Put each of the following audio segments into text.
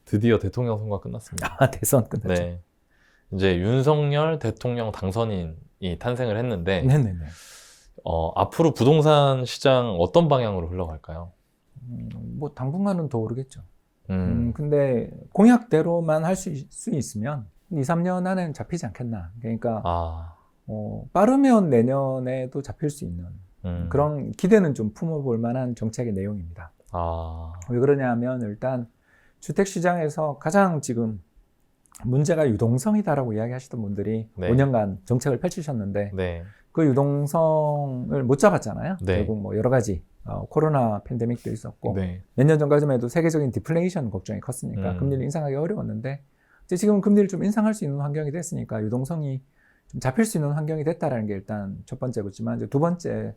드디어 대통령 선거가 끝났습니다. 아, 대선 끝났죠. 네. 이제 윤석열 대통령 당선인이 탄생을 했는데, 네네네. 앞으로 부동산 시장 어떤 방향으로 흘러갈까요? 뭐 당분간은 더 오르겠죠. 음. 근데 공약대로만 할 수 있으면 2, 3년 안에는 잡히지 않겠나. 그러니까 아, 빠르면 내년에도 잡힐 수 있는 그런 기대는 좀 품어볼 만한 정책의 내용입니다. 아, 왜 그러냐 하면 일단 주택시장에서 가장 지금 문제가 유동성이다라고 이야기하시던 분들이 네. 5년간 정책을 펼치셨는데 네. 그 유동성을 못 잡았잖아요. 네. 결국 뭐 여러 가지 코로나 팬데믹도 있었고 네. 몇 년 전까지만 해도 세계적인 디플레이션 걱정이 컸으니까 금리를 인상하기 어려웠는데 이제 지금 금리를 좀 인상할 수 있는 환경이 됐으니까 유동성이 좀 잡힐 수 있는 환경이 됐다라는 게 일단 첫 번째겠지만 이제 두 번째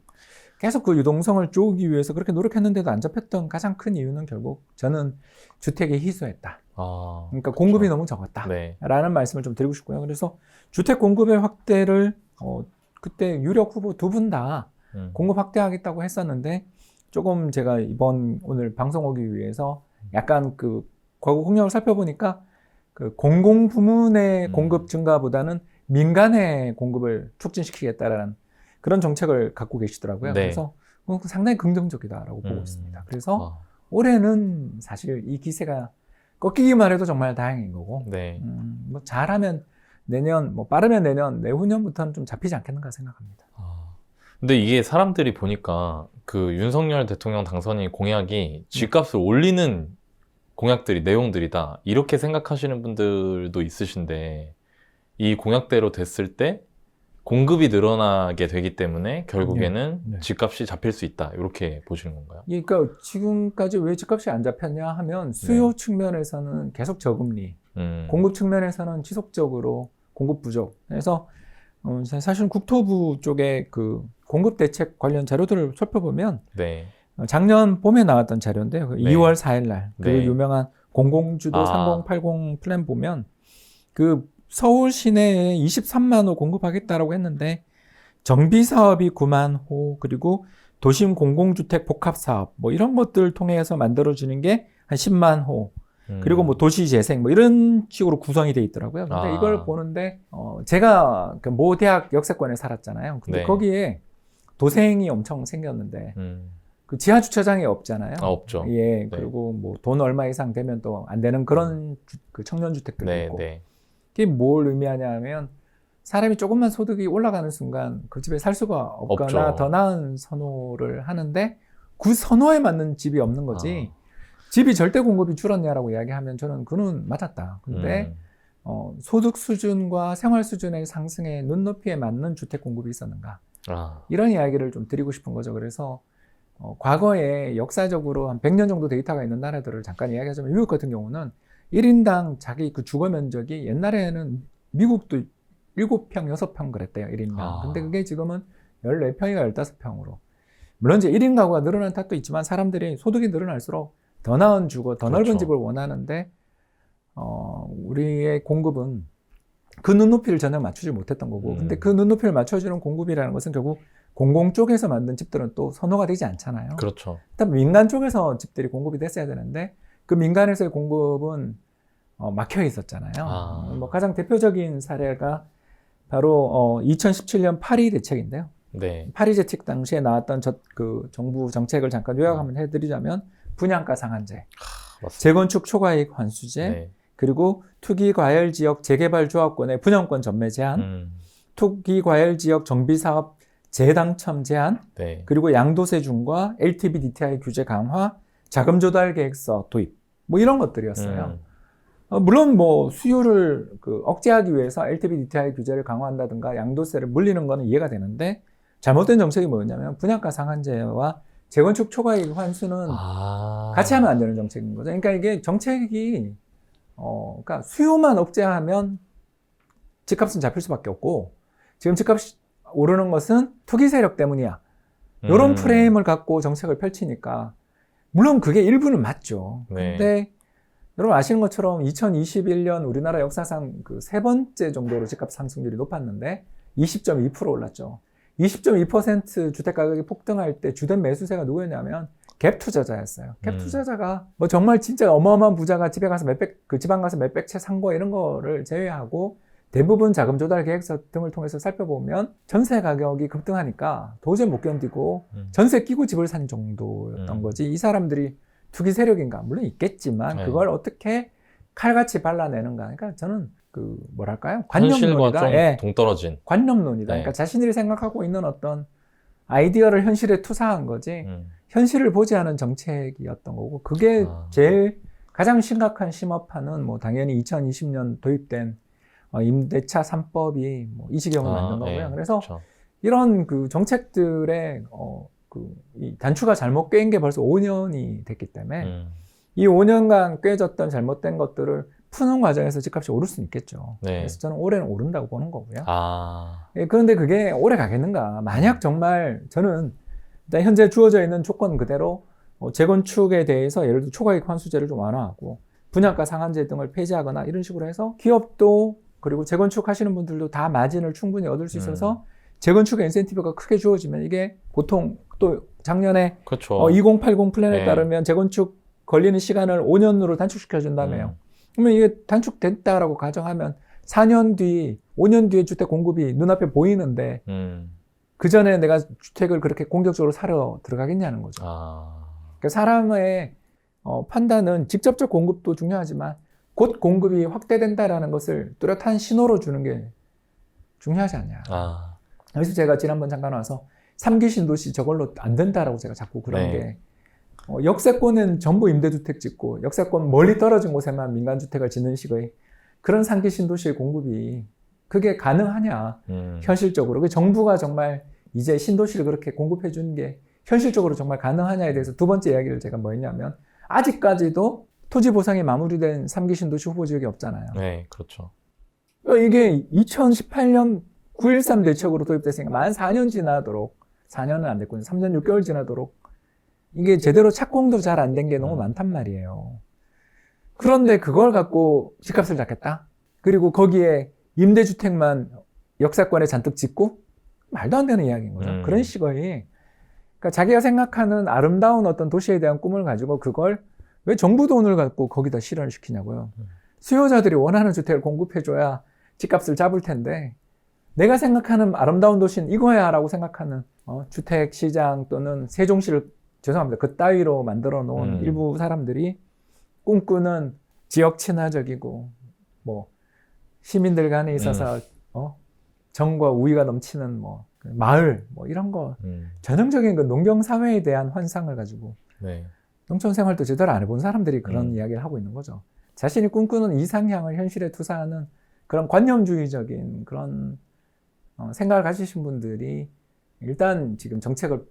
계속 그 유동성을 쪼기 위해서 그렇게 노력했는데도 안 잡혔던 가장 큰 이유는 결국 저는 주택이 희소했다. 아, 그러니까 그렇죠. 공급이 너무 적었다. 네. 라는 말씀을 좀 드리고 싶고요. 그래서 주택 공급의 확대를 그때 유력 후보 두 분 다 공급 확대하겠다고 했었는데 조금 제가 오늘 방송 오기 위해서 약간 그 과거 공약을 살펴보니까 그 공공 부문의 공급 증가보다는 민간의 공급을 촉진시키겠다라는 그런 정책을 갖고 계시더라고요. 네. 그래서 상당히 긍정적이다라고 보고 있습니다. 그래서 아, 올해는 사실 이 기세가 꺾이기만 해도 정말 다행인 거고, 네. 뭐 잘하면 내년, 뭐 빠르면 내년, 내후년부터는 좀 잡히지 않겠는가 생각합니다. 아. 근데 이게 사람들이 보니까 그 윤석열 대통령 당선인 공약이 집값을 올리는 공약들이, 내용들이다. 이렇게 생각하시는 분들도 있으신데, 이 공약대로 됐을 때 공급이 늘어나게 되기 때문에 결국에는 네. 집값이 잡힐 수 있다. 이렇게 보시는 건가요? 그러니까 지금까지 왜 집값이 안 잡혔냐 하면 수요 측면에서는 계속 저금리, 공급 측면에서는 지속적으로 공급 부족. 그래서 사실 국토부 쪽에 그 공급 대책 관련 자료들을 살펴보면 네. 작년 봄에 나왔던 자료인데요. 네. 2월 4일 날 그 네. 유명한 공공주도 3080 플랜 보면 그 서울 시내에 23만 호 공급하겠다라고 했는데 정비 사업이 9만 호 그리고 도심 공공주택 복합 사업 뭐 이런 것들을 통해서 만들어지는 게 한 10만 호 그리고 뭐 도시 재생 뭐 이런 식으로 구성이 돼 있더라고요. 근데 이걸 보는데 제가 그 모 대학 역세권에 살았잖아요. 근데 네. 거기에 도생이 엄청 생겼는데 그 지하 주차장이 없잖아요. 없죠. 예. 네. 그리고 뭐 돈 얼마 이상 되면 또 안 되는 그런 그 청년 주택들도 네, 있고. 네. 그게 뭘 의미하냐면 사람이 조금만 소득이 올라가는 순간 그 집에 살 수가 없거나 없죠. 더 나은 선호를 하는데 그 선호에 맞는 집이 없는 거지. 집이 절대 공급이 줄었냐라고 이야기하면 저는 그는 맞았다. 근데 소득 수준과 생활 수준의 상승에 눈높이에 맞는 주택 공급이 있었는가. 이런 이야기를 좀 드리고 싶은 거죠. 그래서 과거에 역사적으로 한 100년 정도 데이터가 있는 나라들을 잠깐 이야기하자면 미국 같은 경우는 1인당 자기 그 주거 면적이 옛날에는 미국도 7평, 6평 그랬대요. 1인당. 근데 그게 지금은 14평이가 15평으로. 물론 이제 1인 가구가 늘어난 탓도 있지만 사람들이 소득이 늘어날수록 더 나은 주거, 더 그렇죠. 넓은 집을 원하는데 우리의 공급은 그 눈높이를 전혀 맞추지 못했던 거고 근데 그 눈높이를 맞춰주는 공급이라는 것은 결국 공공 쪽에서 만든 집들은 또 선호가 되지 않잖아요. 그렇죠. 일단 민간 쪽에서 집들이 공급이 됐어야 되는데 그 민간에서의 공급은 막혀 있었잖아요. 뭐 가장 대표적인 사례가 바로 2017년 파리 대책인데요. 네. 파리 대책 당시에 나왔던 그 정부 정책을 잠깐 요약 한번 해드리자면 분양가 상한제, 재건축 초과이익 환수제, 네. 그리고 투기과열지역 재개발조합권의 분양권 전매 제한, 투기과열지역 정비사업 재당첨 제한, 네. 그리고 양도세준과 LTV DTI 규제 강화, 자금 조달 계획서 도입, 뭐 이런 것들이었어요. 물론 뭐 수요를 억제하기 위해서 LTV DTI 규제를 강화한다든가 양도세를 물리는 거는 이해가 되는데 잘못된 정책이 뭐였냐면 분양가 상한제와 재건축 초과이익 환수는 같이 하면 안 되는 정책인 거죠. 그러니까 이게 정책이 그러니까 수요만 억제하면 집값은 잡힐 수밖에 없고 지금 집값이 오르는 것은 투기 세력 때문이야. 이런 프레임을 갖고 정책을 펼치니까 물론 그게 일부는 맞죠. 근데 여러분 아시는 것처럼 2021년 우리나라 역사상 그 세 번째 정도로 집값 상승률이 높았는데 20.2% 올랐죠. 20.2% 주택 가격이 폭등할 때 주된 매수세가 누구였냐면 갭 투자자였어요. 갭 투자자가 뭐 정말 진짜 어마어마한 부자가 집에 가서 지방 가서 몇백 채 산 거 이런 거를 제외하고 대부분 자금 조달 계획서 등을 통해서 살펴보면 전세 가격이 급등하니까 도저히 못 견디고 전세 끼고 집을 산 정도였던 거지. 이 사람들이 투기 세력인가? 물론 있겠지만 네. 그걸 어떻게 칼같이 발라내는가. 그러니까 저는 그 뭐랄까요? 현실과 관념론이다. 좀 예, 동떨어진. 관념론이다. 네. 그러니까 자신들이 생각하고 있는 어떤 아이디어를 현실에 투사한 거지. 현실을 보지 않은 정책이었던 거고 그게 제일 가장 심각한 심화파는 뭐 당연히 2020년 도입된 임대차 3법이 뭐 이 지경을 만든 거고요. 네, 그래서 그렇죠. 이런 그 정책들의 이 단추가 잘못 꿰인 게 벌써 5년이 됐기 때문에 이 5년간 꿰졌던 잘못된 것들을 푸는 과정에서 집값이 오를 수는 있겠죠. 네. 그래서 저는 올해는 오른다고 보는 거고요. 아, 예, 그런데 그게 오래 가겠는가? 만약 정말 저는 일단 현재 주어져 있는 조건 그대로 재건축에 대해서 예를 들어 초과이익 환수제를 좀 완화하고 분양가 상한제 등을 폐지하거나 이런 식으로 해서 기업도 그리고 재건축 하시는 분들도 다 마진을 충분히 얻을 수 있어서 재건축의 인센티브가 크게 주어지면 이게 보통 또 작년에 그렇죠. 2080 플랜에 네. 따르면 재건축 걸리는 시간을 5년으로 단축시켜 준다며요. 그러면 이게 단축됐다라고 가정하면 4년 뒤, 5년 뒤에 주택 공급이 눈앞에 보이는데 그 전에 내가 주택을 그렇게 공격적으로 사러 들어가겠냐는 거죠. 그러니까 사람의 판단은 직접적 공급도 중요하지만 곧 공급이 확대된다라는 것을 뚜렷한 신호로 주는 게 중요하지 않냐. 그래서 제가 지난번 잠깐 와서 3기 신도시 저걸로 안 된다라고 제가 자꾸 그런 네. 게 역세권은 전부 임대주택 짓고 역세권 멀리 떨어진 곳에만 민간주택을 짓는 식의 그런 3기 신도시의 공급이 그게 가능하냐 현실적으로. 그 정부가 정말 이제 신도시를 그렇게 공급해 주는 게 현실적으로 정말 가능하냐에 대해서 두 번째 이야기를 제가 뭐 했냐면 아직까지도 토지 보상이 마무리된 3기 신도시 후보 지역이 없잖아요. 네, 그렇죠. 이게 2018년 9.13 대책으로 도입됐으니까 만 4년 지나도록 4년은 안 됐군요. 3년 6개월 지나도록 이게 제대로 착공도 잘 안 된 게 너무 많단 말이에요. 그런데 그걸 갖고 집값을 잡겠다? 그리고 거기에 임대주택만 역세권에 잔뜩 짓고 말도 안 되는 이야기인 거죠. 그런 식의 그러니까 자기가 생각하는 아름다운 어떤 도시에 대한 꿈을 가지고 그걸 왜 정부 돈을 갖고 거기다 실현을 시키냐고요. 수요자들이 원하는 주택을 공급해줘야 집값을 잡을 텐데 내가 생각하는 아름다운 도시는 이거야 라고 생각하는 주택시장 또는 세종시를 죄송합니다. 그 따위로 만들어 놓은 일부 사람들이 꿈꾸는 지역 친화적이고 뭐 시민들 간에 있어서 정과 우위가 넘치는 뭐 마을 뭐 이런 거 전형적인 그 농경 사회에 대한 환상을 가지고 네. 농촌 생활도 제대로 안 해본 사람들이 그런 이야기를 하고 있는 거죠. 자신이 꿈꾸는 이상향을 현실에 투사하는 그런 관념주의적인 그런 생각을 가지신 분들이 일단 지금 정책을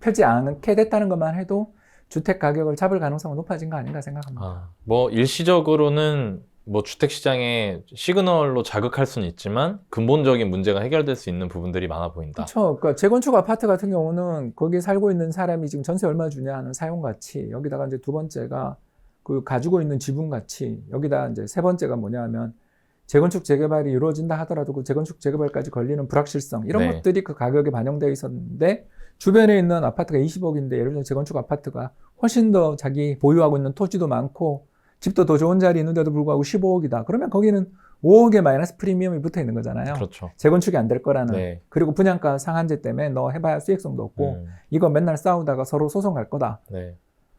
펴지 않게 됐다는 것만 해도 주택 가격을 잡을 가능성은 높아진 거 아닌가 생각합니다. 뭐 일시적으로는 뭐 주택시장의 시그널로 자극할 수는 있지만 근본적인 문제가 해결될 수 있는 부분들이 많아 보인다. 그렇죠. 그러니까 재건축 아파트 같은 경우는 거기에 살고 있는 사람이 지금 전세 얼마 주냐 하는 사용 가치, 여기다가 이제 두 번째가 그 가지고 있는 지분 가치, 여기다 이제 세 번째가 뭐냐면 재건축 재개발이 이루어진다 하더라도 그 재건축 재개발까지 걸리는 불확실성 이런 네. 것들이 그 가격에 반영되어 있었는데 주변에 있는 아파트가 20억인데 예를 들어 재건축 아파트가 훨씬 더 자기 보유하고 있는 토지도 많고 집도 더 좋은 자리에 있는데도 불구하고 15억이다. 그러면 거기는 5억의 마이너스 프리미엄이 붙어 있는 거잖아요. 그렇죠. 재건축이 안 될 거라는. 네. 그리고 분양가 상한제 때문에 너 해봐야 수익성도 없고 이거 맨날 싸우다가 서로 소송 갈 거다. 네.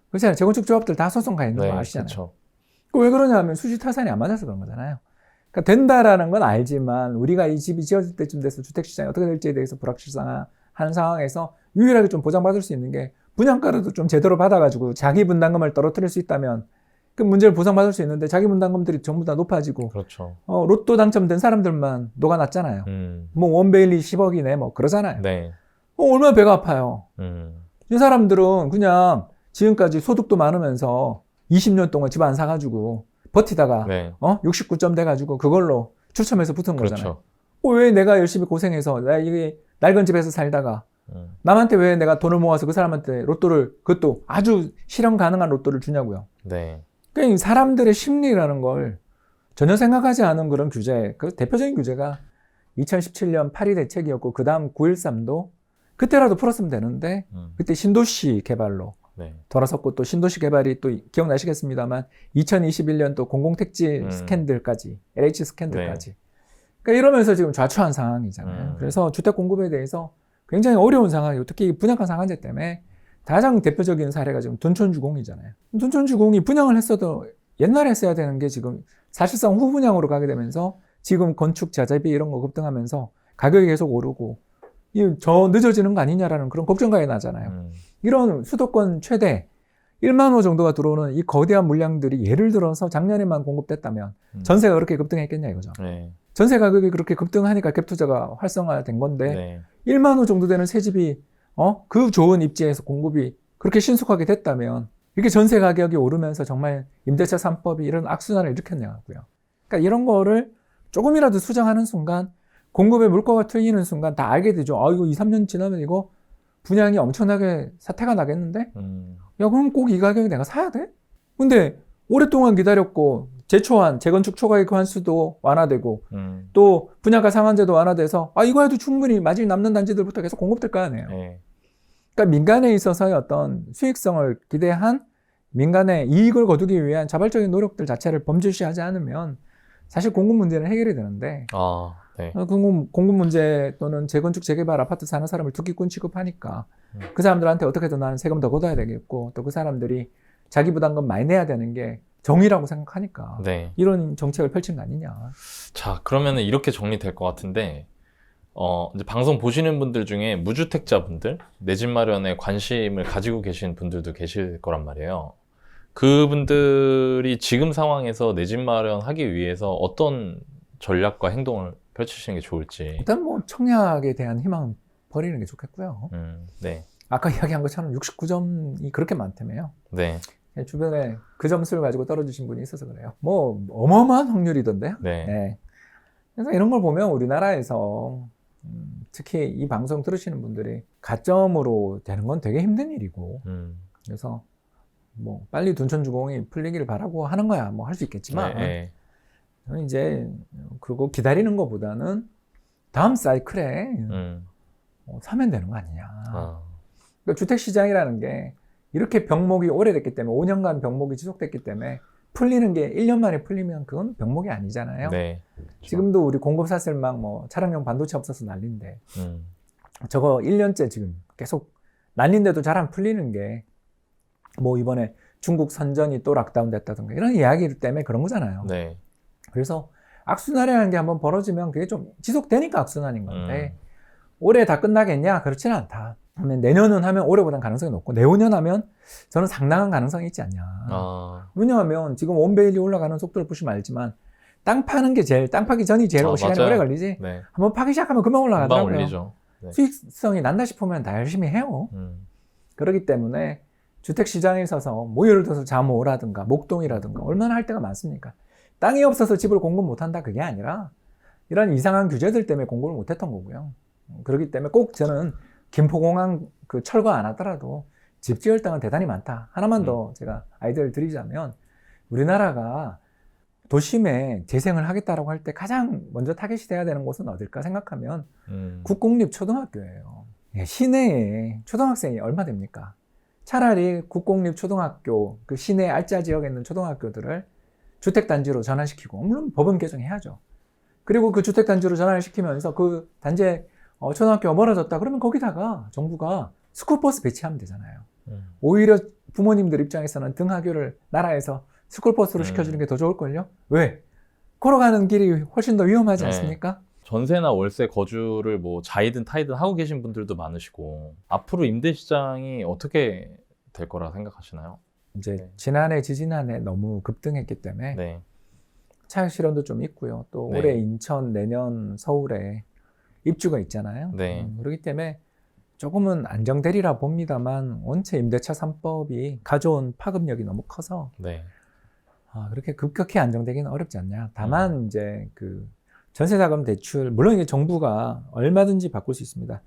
그렇잖아요. 재건축 조합들 다 소송 가 있는 거 아시잖아요. 그렇죠. 왜 그러냐면 수지타산이 안 맞아서 그런 거잖아요. 그러니까 된다라는 건 알지만 우리가 이 집이 지어질 때쯤 돼서 주택시장이 어떻게 될지에 대해서 불확실성한 상황에서 유일하게 좀 보장받을 수 있는 게 분양가라도 좀 제대로 받아가지고 자기 분담금을 떨어뜨릴 수 있다면 그 문제를 보상받을 수 있는데 자기 분담금들이 전부 다 높아지고 그렇죠. 로또 당첨된 사람들만 녹아났잖아요. 뭐 원베일리 10억이네 뭐 그러잖아요. 네. 얼마나 배가 아파요. 이 사람들은 그냥 지금까지 소득도 많으면서 20년 동안 집 안 사가지고 버티다가 네. 69점 돼가지고 그걸로 추첨해서 붙은 거잖아요. 그렇죠. 왜 내가 열심히 고생해서 나 이게 낡은 집에서 살다가 남한테 왜 내가 돈을 모아서 그 사람한테 로또를 그것도 아주 실현 가능한 로또를 주냐고요. 네. 그러니까 이 사람들의 심리라는 걸 전혀 생각하지 않은 그런 규제, 그 대표적인 규제가 2017년 파리 대책이었고 그 다음 9.13도 그때라도 풀었으면 되는데 그때 신도시 개발로 네. 돌아섰고 또 신도시 개발이 또 기억나시겠습니다만 2021년 또 공공택지 스캔들까지 LH 스캔들까지 네. 그러니까 이러면서 지금 좌초한 상황이잖아요. 그래서 주택 공급에 대해서 굉장히 어려운 상황이고 특히 분양가 상한제 때문에 가장 대표적인 사례가 지금 둔촌주공이잖아요. 둔촌주공이 분양을 했어도 옛날에 했어야 되는 게 지금 사실상 후분양으로 가게 되면서 지금 건축 자재비 이런 거 급등하면서 가격이 계속 오르고 저 늦어지는 거 아니냐라는 그런 걱정감이 나잖아요. 이런 수도권 최대 1만 호 정도가 들어오는 이 거대한 물량들이 예를 들어서 작년에만 공급됐다면 전세가 그렇게 급등했겠냐 이거죠. 네. 전세 전세 가격이 그렇게 급등하니까 갭투자가 활성화된 건데 네. 1만 호 정도 되는 새 집이 그 좋은 입지에서 공급이 그렇게 신속하게 됐다면 이렇게 전세 가격이 오르면서 정말 임대차 3법이 이런 악순환을 일으켰냐고요. 그러니까 이런 거를 조금이라도 수정하는 순간 공급의 물꼬가 트이는 순간 다 알게 되죠. 이거 2, 3년 지나면 이거 분양이 엄청나게 사태가 나겠는데? 야, 그럼 꼭 이 가격에 내가 사야 돼? 근데 오랫동안 기다렸고 재초안, 재건축 초과이익 환수도 완화되고 또 분양가 상한제도 완화돼서 이거 해도 충분히 마진이 남는 단지들부터 계속 공급될 거 아니에요. 네. 그러니까 민간에 있어서의 어떤 수익성을 기대한 민간의 이익을 거두기 위한 자발적인 노력들 자체를 범죄시하지 않으면 사실 공급 문제는 해결이 되는데 네. 공급 문제 또는 재건축 재개발 아파트 사는 사람을 투기꾼 취급하니까 그 사람들한테 어떻게든 나는 세금 더 걷어야 되겠고 또 그 사람들이 자기 부담금 많이 내야 되는 게 정의라고 생각하니까 네. 이런 정책을 펼친 거 아니냐. 자, 그러면은 이렇게 정리될 것 같은데, 이제 방송 보시는 분들 중에 무주택자분들, 내 집 마련에 관심을 가지고 계신 분들도 계실 거란 말이에요. 그분들이 지금 상황에서 내 집 마련하기 위해서 어떤 전략과 행동을 펼치시는 게 좋을지. 일단 뭐 청약에 대한 희망은 버리는 게 좋겠고요. 네. 아까 이야기한 것처럼 69점이 그렇게 많다며요. 네. 주변에 그 점수를 가지고 떨어지신 분이 있어서 그래요. 뭐 어마어마한 확률이던데요. 네. 네. 그래서 이런 걸 보면 우리나라에서 특히 이 방송 들으시는 분들이 가점으로 되는 건 되게 힘든 일이고 그래서 뭐 빨리 둔촌주공이 풀리기를 바라고 하는 거야 뭐 할 수 있겠지만 네. 저는 이제 그거 기다리는 것보다는 다음 사이클에 사면 되는 거 아니냐. 그러니까 주택시장이라는 게 이렇게 병목이 오래됐기 때문에 5년간 병목이 지속됐기 때문에 풀리는 게 1년 만에 풀리면 그건 병목이 아니잖아요. 네. 지금도 우리 공급사슬막 뭐 차량용 반도체 없어서 난린데 저거 1년째 지금 계속 난린데도 잘 안 풀리는 게 뭐 이번에 중국 선전이 또 락다운 됐다든가 이런 이야기 때문에 그런 거잖아요. 네. 그래서 악순환이라는 게 한번 벌어지면 그게 좀 지속되니까 악순환인 건데 올해 다 끝나겠냐? 그렇지는 않다. 내년은 하면 올해보다는 가능성이 높고 내후년 하면 저는 상당한 가능성이 있지 않냐. 왜냐하면 지금 원베일이 올라가는 속도를 보시면 알지만 땅 파는 게 땅 파기 전이 제일 시간이 맞아요. 오래 걸리지. 네. 한번 파기 시작하면 금방 올라가더라고요. 금방 올리죠. 네. 수익성이 난다 싶으면 다 열심히 해요. 그렇기 때문에 주택시장에 있어서 뭐 예를 들어서 잠오라든가 목동이라든가 얼마나 할 때가 많습니까? 땅이 없어서 집을 공급 못한다 그게 아니라 이런 이상한 규제들 때문에 공급을 못했던 거고요. 그렇기 때문에 꼭 저는 김포공항 그 철거 안 하더라도 집 지을 땅은 대단히 많다. 하나만 더 제가 아이디어를 드리자면 우리나라가 도심에 재생을 하겠다라고 할 때 가장 먼저 타겟이 돼야 되는 곳은 어딜까 생각하면 국공립초등학교예요. 시내에 초등학생이 얼마 됩니까? 차라리 국공립초등학교, 그 시내 알짜 지역에 있는 초등학교들을 주택단지로 전환시키고 물론 법은 개정해야죠. 그리고 그 주택단지로 전환을 시키면서 그 단지에 초등학교가 멀어졌다 그러면 거기다가 정부가 스쿨버스 배치하면 되잖아요. 오히려 부모님들 입장에서는 등하교를 나라에서 스쿨버스로 시켜주는 게 더 좋을걸요? 왜? 걸어가는 길이 훨씬 더 위험하지 않습니까? 전세나 월세 거주를 뭐 자이든 타이든 하고 계신 분들도 많으시고 앞으로 임대 시장이 어떻게 될 거라 생각하시나요? 이제 지난해 지지난해 너무 급등했기 때문에 차익 실현도 좀 있고요. 또 올해 인천, 내년 서울에 입주가 있잖아요. 그렇기 때문에 조금은 안정되리라 봅니다만 원체 임대차 3법이 가져온 파급력이 너무 커서 그렇게 급격히 안정되기는 어렵지 않냐. 다만 이제 그 전세자금 대출 물론 이게 정부가 얼마든지 바꿀 수 있습니다.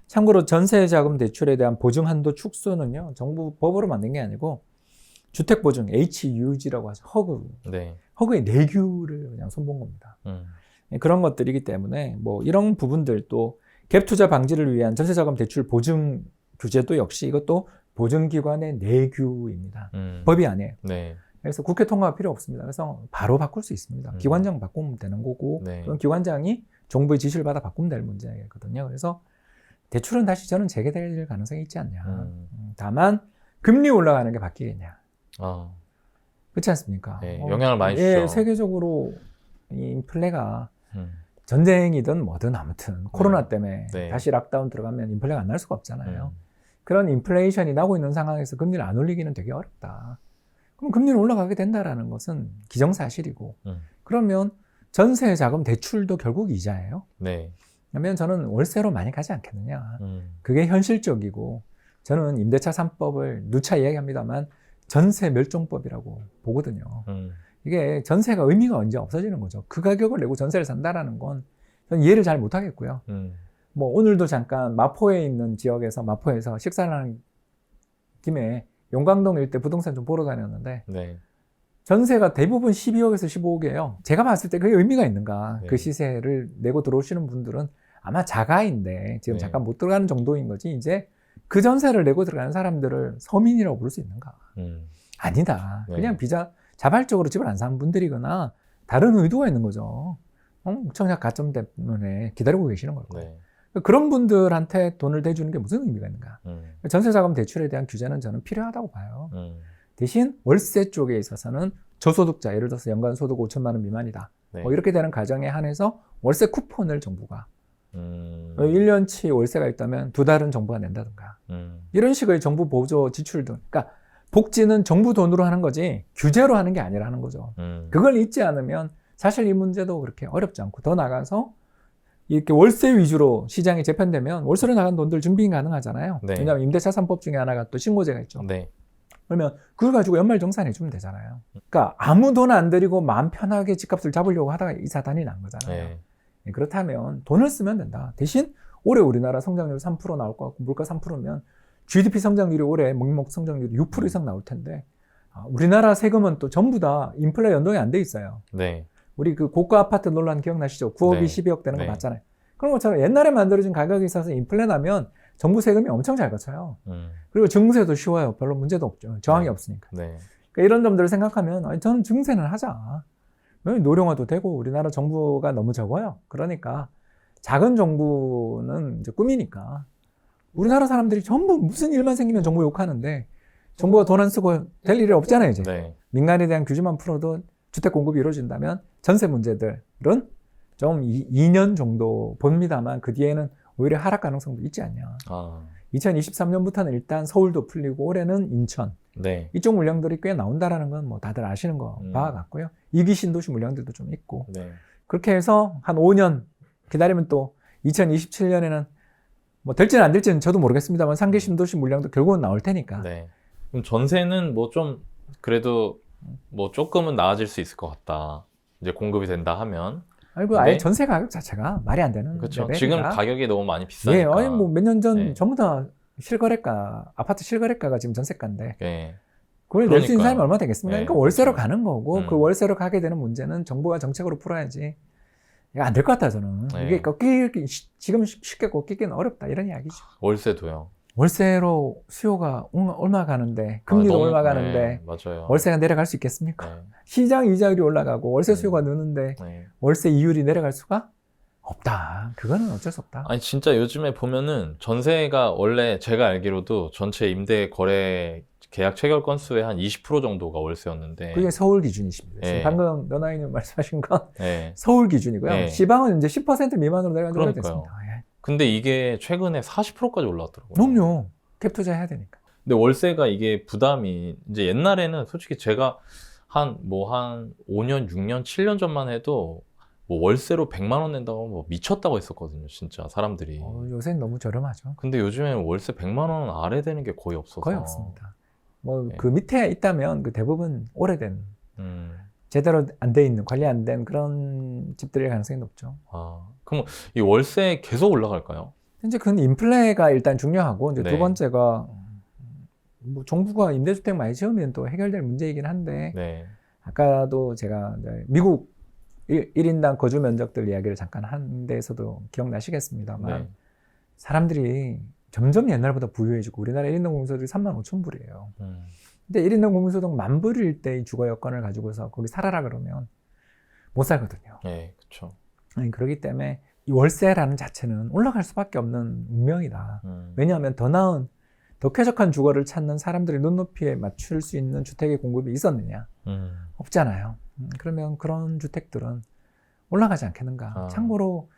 참고로 전세자금 대출에 대한 보증 한도 축소는요 정부 법으로 만든 게 아니고 주택보증 HUG라고 하죠. 허그의 내규를 그냥 손본 겁니다. 그런 것들이기 때문에 뭐 이런 부분들도 갭 투자 방지를 위한 전세자금 대출 보증 규제도 역시 이것도 보증기관의 내규입니다. 음. 법이 아니에요. 네. 그래서 국회 통과가 필요 없습니다. 그래서 바로 바꿀 수 있습니다. 기관장 바꾸면 되는 거고 네. 그건 기관장이 정부의 지시를 받아 바꾸면 될 문제거든요. 그래서 대출은 다시 저는 재개될 가능성이 있지 않냐. 다만 금리 올라가는 게 바뀌겠냐. 아, 그렇지 않습니까? 네, 영향을 많이 예, 주죠. 세계적으로 이 인플레가 음. 전쟁이든 뭐든 아무튼 코로나 때문에 네. 다시 락다운 들어가면 인플레가 안 날 수가 없잖아요. 음. 그런 인플레이션이 나고 있는 상황에서 금리를 안 올리기는 되게 어렵다. 그럼 금리는 올라가게 된다라는 것은 기정사실이고 그러면 전세 자금 대출도 결국 이자예요. 네. 그러면 저는 월세로 많이 가지 않겠느냐. 그게 현실적이고 저는 임대차 3법을 누차 이야기합니다만 전세 멸종법이라고 보거든요. 이게 전세가 의미가 언제 없어지는 거죠. 그 가격을 내고 전세를 산다라는 건 저는 이해를 잘 못하겠고요. 뭐 오늘도 잠깐 마포에 있는 지역에서 마포에서 식사를 하는 김에 용광동 일대 부동산 좀 보러 다녔는데 네. 전세가 대부분 12억에서 15억이에요. 제가 봤을 때 그게 의미가 있는가. 네. 그 시세를 내고 들어오시는 분들은 아마 자가인데 지금 네. 잠깐 못 들어가는 정도인 거지 이제 그 전세를 내고 들어가는 사람들을 서민이라고 부를 수 있는가. 아니다. 네. 그냥 자발적으로 집을 안 사는 분들이거나 다른 의도가 있는 거죠. 청약 가점 때문에 기다리고 계시는 걸 거예요. 네. 그런 분들한테 돈을 대주는 게 무슨 의미가 있는가. 음. 전세자금 대출에 대한 규제는 저는 필요하다고 봐요. 음. 대신 월세 쪽에 있어서는 저소득자, 예를 들어서 연간 소득 5천만 원 미만이다. 네. 뭐 이렇게 되는 가정에 한해서 월세 쿠폰을 정부가 1년치 월세가 있다면 2달은 정부가 낸다든가 이런 식의 정부 보조 지출 등 그러니까 복지는 정부 돈으로 하는 거지 규제로 하는 게 아니라는 거죠. 그걸 잊지 않으면 사실 이 문제도 그렇게 어렵지 않고 더 나가서 이렇게 월세 위주로 시장이 재편되면 월세로 나간 돈들 준비 가능하잖아요. 네. 왜냐하면 임대차 3법 중에 하나가 또 신고제가 있죠. 네. 그러면 그걸 가지고 연말정산해 주면 되잖아요. 그러니까 아무 돈 안 들이고 마음 편하게 집값을 잡으려고 하다가 이 사단이 난 거잖아요. 네. 그렇다면 돈을 쓰면 된다. 대신 올해 우리나라 성장률 3% 나올 것 같고 물가 3%면 GDP 성장률이 올해 명목 성장률이 6% 이상 나올 텐데 우리나라 세금은 또 전부 다 인플레 연동이 안 돼 있어요. 네. 우리 그 고가 아파트 논란 기억나시죠? 9억이 네. 12억 되는 거 네. 봤잖아요. 그런 것처럼 옛날에 만들어진 가격에 있어서 인플레 나면 정부 세금이 엄청 잘 거쳐요. 그리고 증세도 쉬워요. 별로 문제도 없죠. 저항이 네. 없으니까. 네. 그러니까 이런 점들을 생각하면 아니, 저는 증세는 하자. 노령화도 되고 우리나라 정부가 너무 적어요. 그러니까 작은 정부는 이제 꿈이니까 우리나라 사람들이 전부 무슨 일만 생기면 정부 욕하는데 정부가 돈 안 쓰고 될 일이 없잖아요. 이제 네. 민간에 대한 규제만 풀어도 주택 공급이 이루어진다면 전세 문제들은 좀 2년 정도 봅니다만 그 뒤에는 오히려 하락 가능성도 있지 않냐. 2023년부터는 일단 서울도 풀리고 올해는 인천 네. 이쪽 물량들이 꽤 나온다라는 건 뭐 다들 아시는 거 바와 같고요. 2기 신도시 물량들도 좀 있고 네. 그렇게 해서 한 5년 기다리면 또 2027년에는 뭐 될지는 안 될지는 저도 모르겠습니다만 3기 신도시 물량도 결국은 나올 테니까. 네. 그럼 전세는 뭐 좀 그래도 뭐 조금은 나아질 수 있을 것 같다. 이제 공급이 된다 하면. 아이고 아예 전세 가격 자체가 말이 안 되는 그렇죠. 레벨이라. 지금 가격이 너무 많이 비싸니까. 예, 아니 뭐 몇 년 전 네. 전부 다 실거래가 아파트 실거래가가 지금 전세가인데 네. 그걸 낼 수 있는 그러니까요. 사람이 얼마나 되겠습니까? 네, 그러니까 월세로 그렇죠. 가는 거고 그 월세로 가게 되는 문제는 정부가 정책으로 풀어야지. 이거 안 될 것 같아요 저는. 네. 이게 지금 쉽게 꺾이기는 어렵다 이런 이야기죠. 월세도요. 월세로 수요가 얼마 가는데 금리도 너무- 얼마 가는데 네, 맞아요. 월세가 내려갈 수 있겠습니까? 네. 시장 이자율이 올라가고 월세 수요가 느는데 네. 월세 이율이 내려갈 수가 없다. 그거는 어쩔 수 없다. 아니 진짜 요즘에 보면은 전세가 원래 제가 알기로도 전체 임대 거래 계약 체결 건수의 한 20% 정도가 월세였는데. 그게 서울 기준이십니다. 지금 네. 방금 너나이님 말씀하신 건 네. 서울 기준이고요. 네. 시방은 이제 10% 미만으로 내려간 지 그러니까요. 오래됐습니다. 예. 근데 이게 최근에 40%까지 올라왔더라고요. 그럼요. 캡 투자해야 되니까. 근데 월세가 이게 부담이 이제 옛날에는 솔직히 제가 한 5년, 6년, 7년 전만 해도 뭐 월세로 100만 원 낸다고 뭐 미쳤다고 했었거든요, 진짜 사람들이. 요새는 너무 저렴하죠. 근데 요즘에는 월세 100만 원 아래 되는 게 거의 없어서. 거의 없습니다. 뭐 네. 그 밑에 있다면 그 대부분 오래된 음. 제대로 안 돼 있는 관리 안 된 그런 집들일 가능성이 높죠. 그럼 이 월세 계속 올라갈까요? 이제 그건 인플레가 일단 중요하고 이제 네. 두 번째가 뭐 정부가 임대주택 많이 지으면 또 해결될 문제이긴 한데 네. 아까도 제가 이제 미국 1인당 거주 면적들 이야기를 잠깐 한 데에서도 기억나시겠습니다만 네. 사람들이 점점 옛날보다 부유해지고 우리나라 1인당 국민소득이 35,000불이에요. 근데 1인당 국민소득 10,000불일 때의 주거 여건을 가지고서 거기 살아라 그러면 못 살거든요. 네, 그렇죠. 그렇기 때문에 이 월세라는 자체는 올라갈 수밖에 없는 운명이다. 왜냐하면 더 나은, 더 쾌적한 주거를 찾는 사람들의 눈높이에 맞출 수 있는 주택의 공급이 있었느냐? 없잖아요. 그러면 그런 주택들은 올라가지 않겠는가? 참고로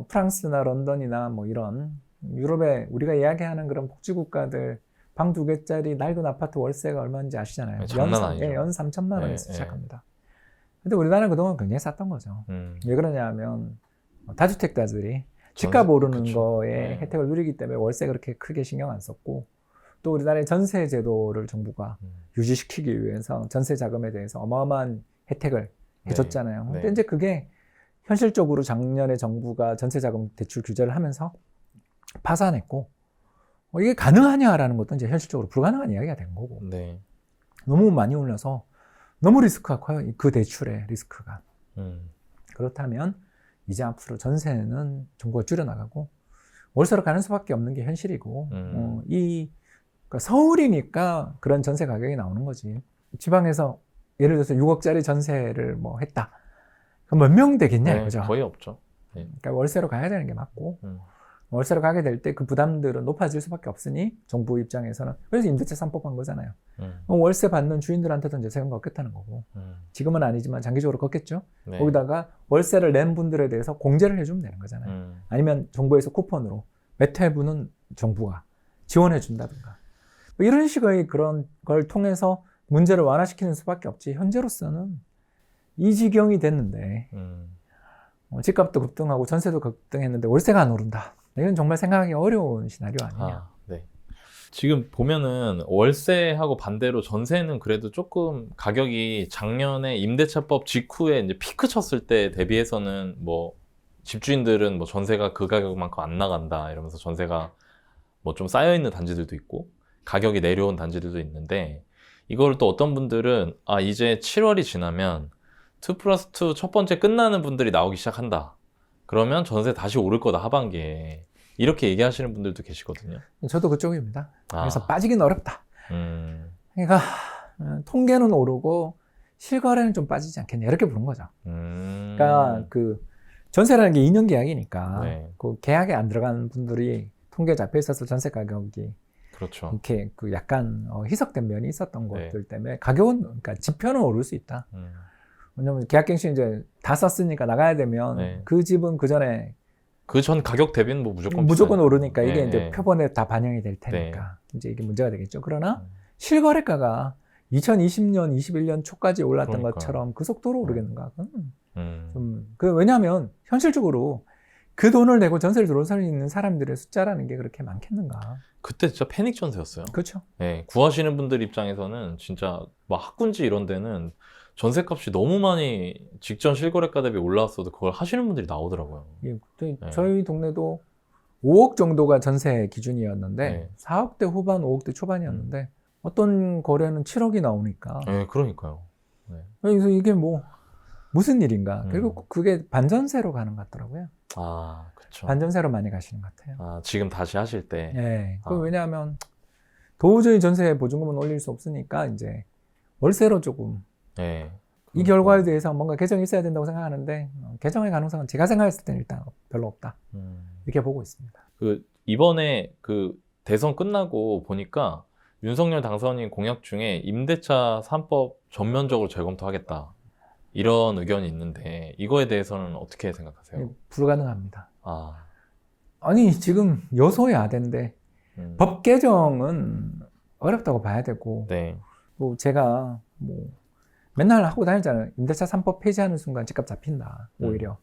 프랑스나 런던이나 뭐 이런 유럽에 우리가 이야기하는 그런 복지국가들 방 2개짜리 낡은 아파트 월세가 얼마인지 아시잖아요. 네, 장난 아니죠. 연 3천만 원에서 네, 시작합니다. 근데 우리나라는 그동안 굉장히 쌌던 거죠. 왜 그러냐면 다주택자들이 집값 오르는 그쵸. 거에 혜택을 누리기 때문에 월세 그렇게 크게 신경 안 썼고, 또 우리나라의 전세 제도를 정부가 유지시키기 위해서 전세 자금에 대해서 어마어마한 혜택을 해줬잖아요. 근데 이제 그게 현실적으로 작년에 정부가 전세 자금 대출 규제를 하면서 파산했고, 이게 가능하냐라는 것도 이제 현실적으로 불가능한 이야기가 된 거고. 네. 너무 많이 올라서 너무 리스크가 커요. 그 대출의 리스크가. 그렇다면 이제 앞으로 전세는 정부가 줄여나가고 월세로 가는 수밖에 없는 게 현실이고, 그러니까 서울이니까 그런 전세 가격이 나오는 거지. 지방에서 예를 들어서 6억짜리 전세를 뭐 했다. 그럼 몇 명 되겠냐 이거죠. 거의 없죠. 그러니까 월세로 가야 되는 게 맞고, 월세로 가게 될 때 그 부담들은 높아질 수밖에 없으니 정부 입장에서는, 그래서 임대차 3법 한 거잖아요. 월세 받는 주인들한테도 이제 세금가 걷겠다는 거고, 지금은 아니지만 장기적으로 걷겠죠. 네. 거기다가 월세를 낸 분들에 대해서 공제를 해주면 되는 거잖아요. 아니면 정부에서 쿠폰으로 몇 회분은 정부가 지원해 준다든가, 뭐 이런 식의 그런 걸 통해서 문제를 완화시키는 수밖에 없지. 현재로서는 이 지경이 됐는데 집값도 급등하고 전세도 급등했는데 월세가 안 오른다. 이건 정말 생각하기 어려운 시나리오 아니냐. 네. 지금 보면은 월세하고 반대로 전세는 그래도 조금 가격이 작년에 임대차법 직후에 이제 피크 쳤을 때 대비해서는 뭐 집주인들은 뭐 전세가 그 가격만큼 안 나간다 이러면서 전세가 뭐 좀 쌓여 있는 단지들도 있고 가격이 내려온 단지들도 있는데, 이거를 또 어떤 분들은 이제 7월이 지나면 2+2 첫 번째 끝나는 분들이 나오기 시작한다. 그러면 전세 다시 오를 거다 하반기에. 이렇게 얘기하시는 분들도 계시거든요. 저도 그쪽입니다. 그래서 빠지긴 어렵다. 그러니까 통계는 오르고 실거래는 좀 빠지지 않겠냐 이렇게 보는 거죠. 그러니까 그 전세라는 게 2년 계약이니까 그 계약에 안 들어간 분들이 통계에 잡혀 있어서 전세 가격이 그렇죠. 이렇게 그 약간 희석된 면이 있었던 것들 때문에 가격은, 그러니까 지표는 오를 수 있다. 왜냐면 계약갱신 이제 다 썼으니까 나가야 되면 그 집은 그 전에 그 전 가격 대비는 뭐 무조건 오르니까 이게 이제 표본에 다 반영이 될 테니까 이제 이게 문제가 되겠죠. 그러나 실거래가가 2020년, 21년 초까지 올랐던 것처럼 그 속도로 오르겠는가? 왜냐하면 현실적으로 그 돈을 내고 전세를 들어올 수 있는 사람들의 숫자라는 게 그렇게 많겠는가? 그때 진짜 패닉 전세였어요. 그렇죠. 네, 구하시는 분들 입장에서는 진짜 막 학군지 이런 데는 전세값이 너무 많이 직전 실거래가 대비 올라왔어도 그걸 하시는 분들이 나오더라고요. 예, 저희 동네도 5억 정도가 전세 기준이었는데 4억대 후반, 5억대 초반이었는데 어떤 거래는 7억이 나오니까. 네, 그러니까요. 그래서 이게 뭐 무슨 일인가? 그리고 그게 반전세로 가는 것 같더라고요. 그렇죠. 반전세로 많이 가시는 것 같아요. 지금 다시 하실 때. 네. 왜냐하면 도저히 전세 보증금은 올릴 수 없으니까 이제 월세로 조금. 이 결과에 대해서 뭔가 개정이 있어야 된다고 생각하는데 개정의 가능성은 제가 생각했을 때는 일단 별로 없다. 이렇게 보고 있습니다. 이번에 그 대선 끝나고 보니까 윤석열 당선인 공약 중에 임대차 3법 전면적으로 재검토하겠다. 이런 의견이 있는데 이거에 대해서는 어떻게 생각하세요? 불가능합니다. 아니 지금 여소야대인데 법 개정은 어렵다고 봐야 되고, 뭐 제가 뭐 맨날 하고 다니잖아요. 임대차 3법 폐지하는 순간 집값 잡힌다. 오히려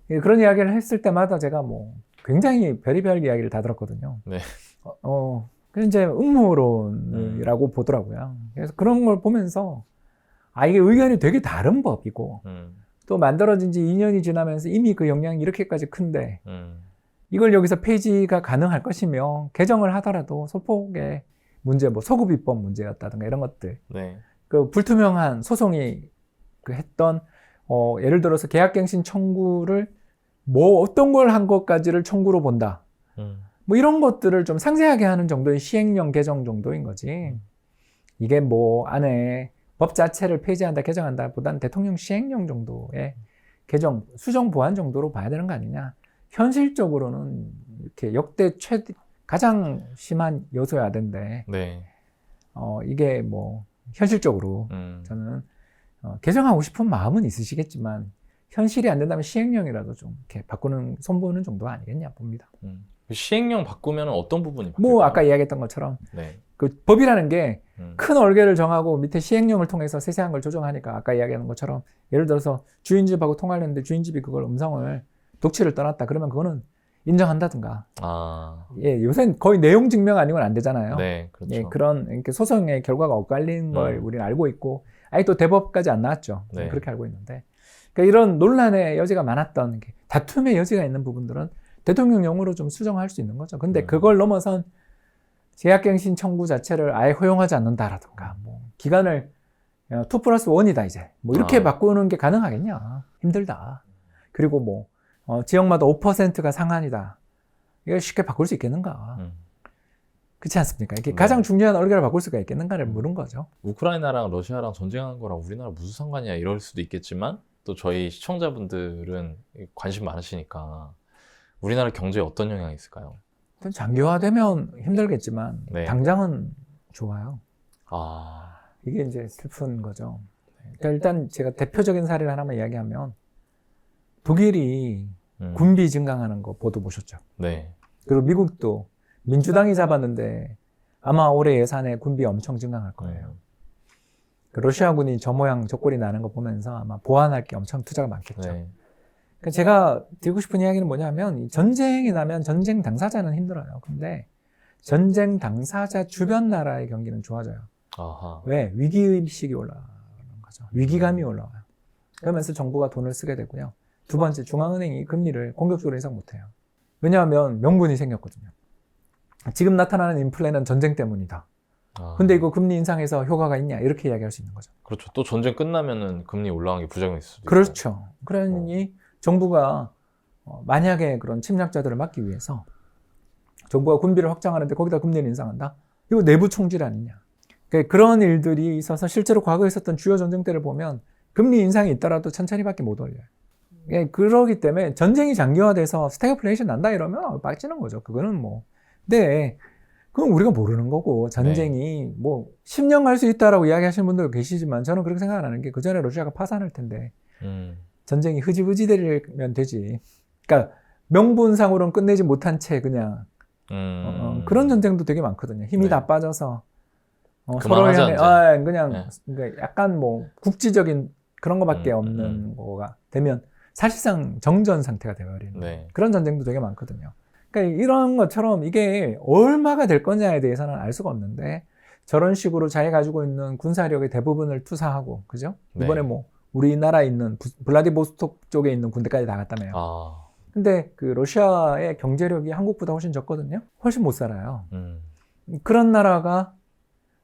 그런 이야기를 했을 때마다 제가 뭐 굉장히 별의별 이야기를 다 들었거든요. 그래서 이제 음모론이라고 보더라고요. 그래서 그런 걸 보면서 이게 의견이 되게 다른 법이고 또 만들어진 지 2년이 지나면서 이미 그 영향이 이렇게까지 큰데 이걸 여기서 폐지가 가능할 것이며 개정을 하더라도 소폭의 문제, 뭐 소급 입법 문제였다든가 이런 것들, 그 불투명한 소송이 그 했던 예를 들어서 계약갱신 청구를 뭐 어떤 걸 한 것까지를 청구로 본다. 뭐 이런 것들을 좀 상세하게 하는 정도의 시행령 개정 정도인 거지. 이게 뭐 안에 법 자체를 폐지한다, 개정한다 보다는 대통령 시행령 정도의 개정, 수정 보완 정도로 봐야 되는 거 아니냐. 현실적으로는 이렇게 역대 가장 심한 요소야 된데, 네. 이게 뭐 현실적으로 저는 개정하고 싶은 마음은 있으시겠지만 현실이 안 된다면 시행령이라도 좀 이렇게 바꾸는 손보는 정도 아니겠냐 봅니다. 시행령 바꾸면 어떤 부분이 바뀔까요? 뭐 아까 이야기했던 것처럼 네. 그 법이라는 게 큰 얼개를 정하고 밑에 시행령을 통해서 세세한 걸 조정하니까 아까 이야기하는 것처럼 예를 들어서 주인집하고 통화를 했는데 주인집이 그걸 음성을 독취를 떠났다 그러면 그거는 인정한다든가. 예, 요새는 거의 내용 증명 아니면 안 되잖아요. 네, 그렇죠. 예, 그런 이렇게 소송의 결과가 엇갈리는 걸 우리는 알고 있고 아직 또 대법까지 안 나왔죠. 네. 그렇게 알고 있는데 그러니까 이런 논란의 여지가 많았던 다툼의 여지가 있는 부분들은 대통령령으로 좀 수정할 수 있는 거죠. 근데 그걸 넘어선 제약갱신 청구 자체를 아예 허용하지 않는다라든가 뭐 기간을 2+1이다 이제 뭐 이렇게 바꾸는 게 가능하겠냐. 힘들다. 그리고 뭐 지역마다 5%가 상한이다. 이걸 쉽게 바꿀 수 있겠는가. 그렇지 않습니까? 이게 가장 중요한 얼개를 바꿀 수가 있겠는가를 물은 거죠. 우크라이나랑 러시아랑 전쟁한 거랑 우리나라 무슨 상관이야 이럴 수도 있겠지만 또 저희 시청자분들은 관심 많으시니까 우리나라 경제에 어떤 영향이 있을까요? 장기화되면 힘들겠지만 네. 당장은 좋아요. 아, 이게 이제 슬픈 거죠. 그러니까 일단 제가 대표적인 사례를 하나만 이야기하면 독일이 군비 증강하는 거 보도 보셨죠? 네. 그리고 미국도 민주당이 잡았는데 아마 올해 예산에 군비 엄청 증강할 거예요. 그 러시아군이 저 모양 저 꼴이 나는 거 보면서 아마 보완할 게 엄청 투자가 많겠죠. 네. 그러니까 제가 드리고 싶은 이야기는 뭐냐면 전쟁이 나면 전쟁 당사자는 힘들어요. 근데 전쟁 당사자 주변 나라의 경기는 좋아져요. 아하. 왜? 위기의식이 올라가는 거죠. 위기감이 올라와요. 그러면서 정부가 돈을 쓰게 되고요. 두 번째, 중앙은행이 금리를 공격적으로 인상 못해요. 왜냐하면 명분이 생겼거든요. 지금 나타나는 인플레는 전쟁 때문이다. 근데 이거 금리 인상해서 효과가 있냐? 이렇게 이야기할 수 있는 거죠. 그렇죠. 또 전쟁 끝나면은 금리 올라간 게 부작용이 있을 수도 있고. 그렇죠. 그러니 정부가 만약에 그런 침략자들을 막기 위해서 정부가 군비를 확장하는데 거기다 금리를 인상한다? 이거 내부 총질 아니냐. 그러니까 그런 일들이 있어서 실제로 과거에 있었던 주요 전쟁 때를 보면 금리 인상이 있더라도 천천히밖에 못 올려요. 그러기 때문에 전쟁이 장기화돼서 스태그플레이션 난다 이러면 빠지는 거죠. 그거는 뭐. 근데 그건 우리가 모르는 거고 전쟁이 뭐 10년 갈 수 있다라고 이야기하시는 분들 계시지만 저는 그렇게 생각 안 하는 게 그 전에 러시아가 파산할 텐데 전쟁이 흐지부지 되면 되지. 그러니까 명분상으로는 끝내지 못한 채 그냥 그런 전쟁도 되게 많거든요. 힘이 다 빠져서 서로 향해 그냥 그러니까 약간 뭐 국지적인 그런 거밖에 없는 거가 되면 사실상 정전 상태가 되어버리는 그런 전쟁도 되게 많거든요. 그러니까 이런 것처럼 이게 얼마가 될 거냐에 대해서는 알 수가 없는데 저런 식으로 자기가 가지고 있는 군사력의 대부분을 투사하고 그죠? 이번에 뭐 우리나라에 있는 블라디보스톡 쪽에 있는 군대까지 나갔다며요. 근데 그 러시아의 경제력이 한국보다 훨씬 적거든요. 훨씬 못 살아요. 그런 나라가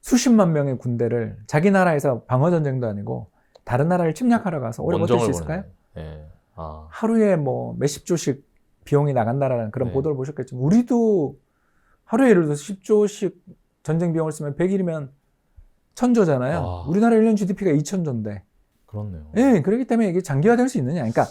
수십만 명의 군대를 자기 나라에서 방어 전쟁도 아니고 다른 나라를 침략하러 가서 오래 버틸 수 있을까요? 하루에 뭐 몇십 조씩 비용이 나간다라는 그런 보도를 보셨겠지만 우리도 하루에 예를 들어서 10조씩 전쟁 비용을 쓰면 100일이면 1000조잖아요. 우리나라 1년 GDP가 2000조인데. 그렇네요. 예, 그렇기 때문에 이게 장기화될 수 있느냐. 그러니까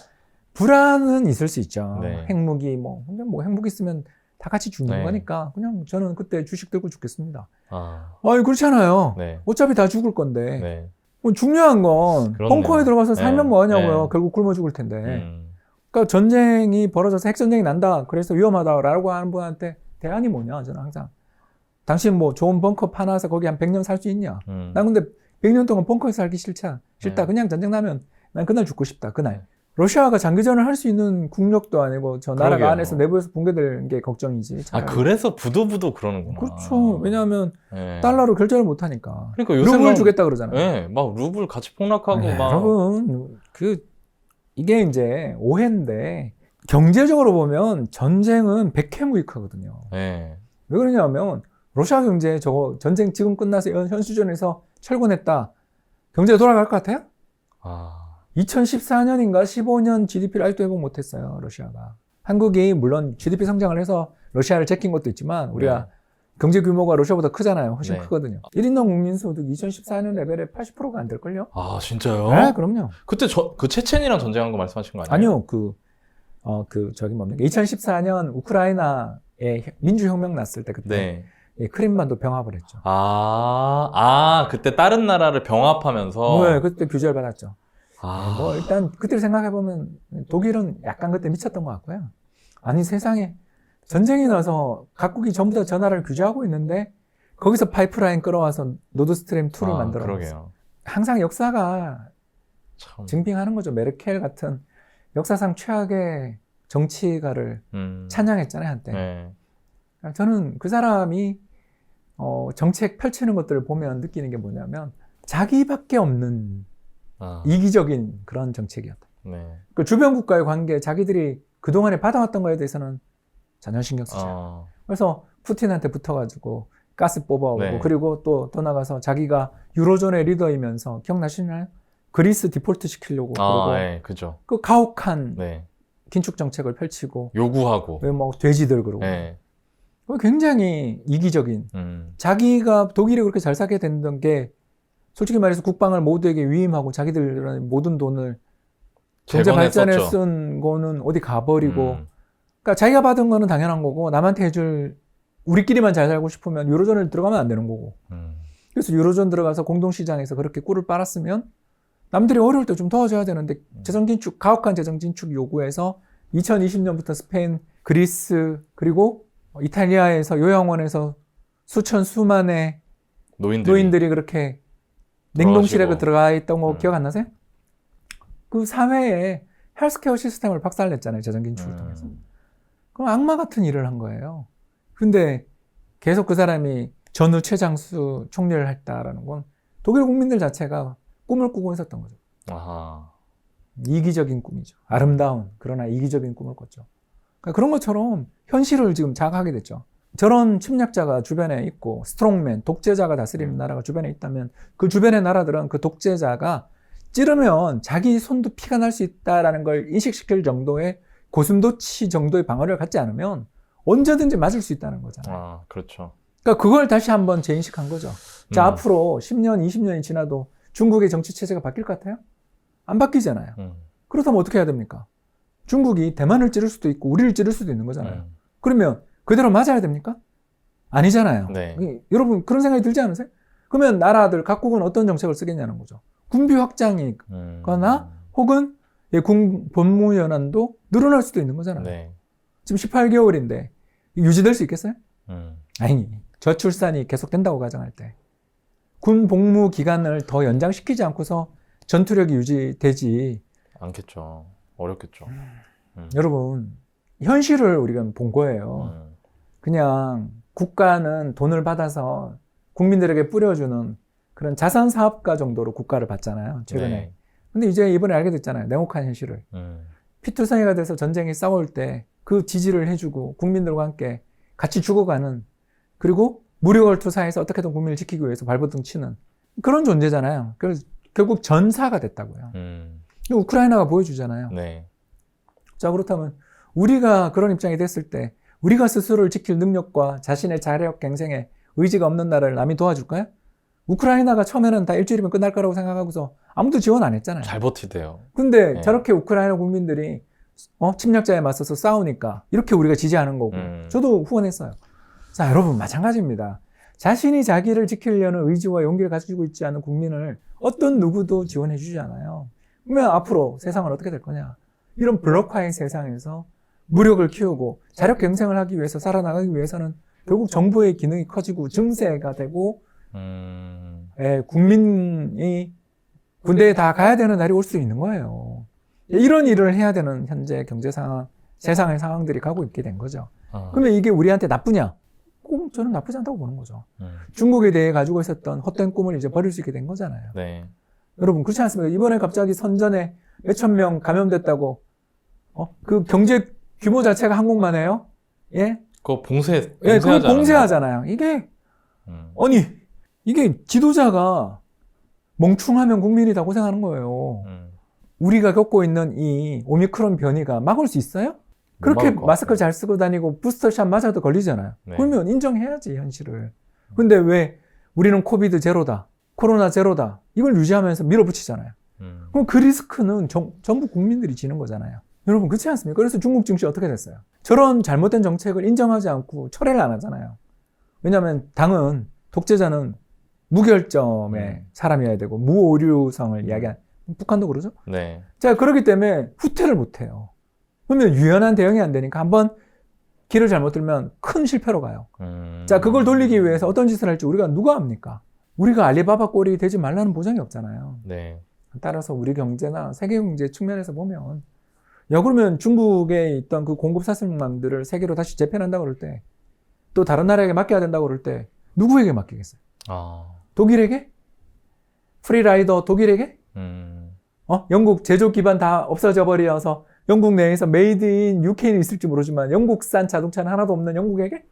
불안은 있을 수 있죠. 네. 핵무기 근데 뭐 핵무기 있으면 다 같이 죽는 거니까 그냥 저는 그때 주식 들고 죽겠습니다. 아니 그렇잖아요. 어차피 다 죽을 건데. 뭐 중요한 건 벙커에 들어가서 살면 뭐 하냐고요. 결국 굶어 죽을 텐데. 그러니까 전쟁이 벌어져서 핵전쟁이 난다. 그래서 위험하다라고 하는 분한테 대안이 뭐냐. 저는 항상. 당신 뭐 좋은 벙커 파놔서 거기 한 100년 살 수 있냐. 난 근데 100년 동안 벙커에서 살기 싫다. 그냥 전쟁 나면 난 그날 죽고 싶다. 그날. 러시아가 장기전을 할 수 있는 국력도 아니고 저 나라가 그러게요. 안에서 내부에서 붕괴되는 게 걱정이지. 차라리. 그래서 부도부도 그러는구나. 그렇죠. 왜냐하면 달러로 결제를 못 하니까. 그러니까 요새 루블 주겠다 그러잖아요. 네, 막 루블 같이 폭락하고 막. 여러분, 이게 이제 오해인데 경제적으로 보면 전쟁은 백해무익하거든요. 왜 그러냐면 러시아 경제 저거 전쟁 지금 끝나서 현 수준에서 철군했다. 경제가 돌아갈 것 같아요? 2014년인가 15년 GDP를 아직도 회복 못했어요. 러시아가. 한국이 물론 GDP 성장을 해서 러시아를 제낀 것도 있지만 우리가 네. 경제 규모가 러시아보다 크잖아요. 훨씬 네. 크거든요. 1인당 국민소득 2014년 레벨에 80%가 안 될걸요? 아, 진짜요? 네, 그럼요. 그때 그 체첸이랑 전쟁한 거 말씀하신 거 아니에요? 아니요, 저기 뭡니까? 2014년 우크라이나에 민주혁명 났을 때 그때 네. 예, 크림반도 병합을 했죠. 그때 다른 나라를 병합하면서. 네, 그때 규제를 받았죠. 뭐 일단 그때를 생각해보면 독일은 약간 그때 미쳤던 것 같고요. 아니 세상에 전쟁이 나서 각국이 전부 다 전화를 규제하고 있는데 거기서 파이프라인 끌어와서 노드스트림 2를 만들어 놨어요. 그러게요. 항상 역사가 참. 증빙하는 거죠. 메르켈 같은 역사상 최악의 정치가를 찬양했잖아요, 한때. 네. 저는 그 사람이 정책 펼치는 것들을 보면 느끼는 게 뭐냐면 자기밖에 없는 이기적인 그런 정책이었다. 네. 그 주변 국가의 관계, 자기들이 그동안에 받아왔던 거에 대해서는 전혀 신경 쓰지 않아요. 그래서 푸틴한테 붙어가지고 가스 뽑아오고 네. 그리고 또 나가서 자기가 유로존의 리더이면서 기억나시나요? 그리스 디폴트 시키려고 그러고 네, 그죠. 그 가혹한 네. 긴축 정책을 펼치고 요구하고. 왜 뭐 돼지들 그러고 네. 굉장히 이기적인 자기가 독일이 그렇게 잘 살게 됐던 게 솔직히 말해서 국방을 모두에게 위임하고 자기들 모든 돈을 경제 발전에 썼죠. 쓴 거는 어디 가버리고 그러니까 자기가 받은 거는 당연한 거고 남한테 해줄 우리끼리만 잘 살고 싶으면 유로존을 들어가면 안 되는 거고 그래서 유로존 들어가서 공동시장에서 그렇게 꿀을 빨았으면 남들이 어려울 때 좀 도와줘야 되는데 재정긴축, 가혹한 재정진축 요구해서 2020년부터 스페인, 그리스 그리고 이탈리아에서 요양원에서 수만의 노인들이 그렇게 냉동실에 들어가 있던 거 기억 안 나세요? 그 사회에 헬스케어 시스템을 박살냈잖아요. 재정긴축을 통해서. 그럼 악마 같은 일을 한 거예요. 근데 계속 그 사람이 전후 최장수 총리를 했다라는 건 독일 국민들 자체가 꿈을 꾸고 있었던 거죠. 이기적인 꿈이죠. 아름다운 그러나 이기적인 꿈을 꿨죠. 그러니까 그런 것처럼 현실을 지금 자각하게 됐죠. 저런 침략자가 주변에 있고 스트롱맨, 독재자가 다스리는 나라가 주변에 있다면 그 주변의 나라들은 그 독재자가 찌르면 자기 손도 피가 날 수 있다는 걸 인식시킬 정도의 고슴도치 정도의 방어를 갖지 않으면 언제든지 맞을 수 있다는 거잖아요. 그렇죠. 그러니까 그걸 다시 한번 재인식한 거죠. 자, 앞으로 10년, 20년이 지나도 중국의 정치 체제가 바뀔 것 같아요? 안 바뀌잖아요. 그렇다면 어떻게 해야 됩니까? 중국이 대만을 찌를 수도 있고 우리를 찌를 수도 있는 거잖아요. 그러면 그대로 맞아야 됩니까? 아니잖아요. 네. 여러분 그런 생각이 들지 않으세요? 그러면 나라들 각국은 어떤 정책을 쓰겠냐는 거죠. 군비 확장이거나 혹은 군 본무 연한도 늘어날 수도 있는 거잖아요. 네. 지금 18개월인데 유지될 수 있겠어요? 아니, 저출산이 계속된다고 가정할 때 군 복무 기간을 더 연장시키지 않고서 전투력이 유지되지 않겠죠. 어렵겠죠. 여러분 현실을 우리가 본 거예요. 그냥 국가는 돈을 받아서 국민들에게 뿌려주는 그런 자선 사업가 정도로 국가를 봤잖아요. 최근에. 네. 근데 이제 이번에 알게 됐잖아요. 냉혹한 현실을. 피투성이가 돼서 전쟁이 싸울 때 그 지지를 해주고 국민들과 함께 같이 죽어가는 그리고 무력을 투사해서 어떻게든 국민을 지키기 위해서 발버둥 치는 그런 존재잖아요. 그래서 결국 전사가 됐다고요. 우크라이나가 보여주잖아요. 네. 자, 그렇다면 우리가 그런 입장이 됐을 때 우리가 스스로를 지킬 능력과 자신의 자력 갱생에 의지가 없는 나라를 남이 도와줄까요? 우크라이나가 처음에는 다 일주일이면 끝날 거라고 생각하고서 아무도 지원 안 했잖아요. 잘 버티대요. 근데 네. 저렇게 우크라이나 국민들이 침략자에 맞서서 싸우니까 이렇게 우리가 지지하는 거고 저도 후원했어요. 자, 여러분 마찬가지입니다. 자신이 자기를 지키려는 의지와 용기를 가지고 있지 않은 국민을 어떤 누구도 지원해 주지 않아요. 그러면 앞으로 세상은 어떻게 될 거냐? 이런 블록화의 세상에서 무력을 키우고 자력 경쟁을 하기 위해서 살아나가기 위해서는 결국 정부의 기능이 커지고 증세가 되고 국민이 군대에 다 가야 되는 날이 올 수 있는 거예요. 이런 일을 해야 되는 현재 경제 상황, 세상의 상황들이 가고 있게 된 거죠. 그러면 이게 우리한테 나쁘냐? 저는 나쁘지 않다고 보는 거죠. 중국에 대해 가지고 있었던 헛된 꿈을 이제 버릴 수 있게 된 거잖아요. 네. 여러분 그렇지 않습니까? 이번에 갑자기 선전에 몇천 명 감염됐다고 그 경제 규모 자체가 한국만 해요? 예? 그거 봉쇄, 예, 그거 봉쇄하잖아요. 봉쇄하잖아요. 이게 아니 이게 지도자가 멍충하면 국민이 다 고생하는 거예요. 우리가 겪고 있는 이 오미크론 변이가 막을 수 있어요? 그렇게 막을 것 마스크 같아요. 잘 쓰고 다니고 부스터샷 맞아도 걸리잖아요. 네. 그러면 인정해야지, 현실을. 근데 왜 우리는 코비드 제로다, 코로나 제로다, 이걸 유지하면서 밀어붙이잖아요. 그럼 그 리스크는 전부 국민들이 지는 거잖아요. 여러분, 그렇지 않습니까? 그래서 중국 증시 어떻게 됐어요? 저런 잘못된 정책을 인정하지 않고 철회를 안 하잖아요. 왜냐하면 당은, 독재자는 무결점의 사람이어야 되고 무오류성을 이야기한, 북한도 그러죠? 네. 자, 그렇기 때문에 후퇴를 못 해요. 그러면 유연한 대응이 안 되니까 한번 길을 잘못 들면 큰 실패로 가요. 자, 그걸 돌리기 위해서 어떤 짓을 할지 우리가 누가 압니까? 우리가 알리바바 꼴이 되지 말라는 보장이 없잖아요. 네. 따라서 우리 경제나 세계 경제 측면에서 보면, 야, 그러면 중국에 있던 그 공급 사슬망들을 세계로 다시 재편한다고 그럴 때, 또 다른 나라에게 맡겨야 된다고 그럴 때, 누구에게 맡기겠어요? 독일에게? 프리라이더 독일에게? 영국 제조 기반 다 없어져 버려서 영국 내에서 메이드 인 UK는 있을지 모르지만 영국산 자동차는 하나도 없는 영국에게?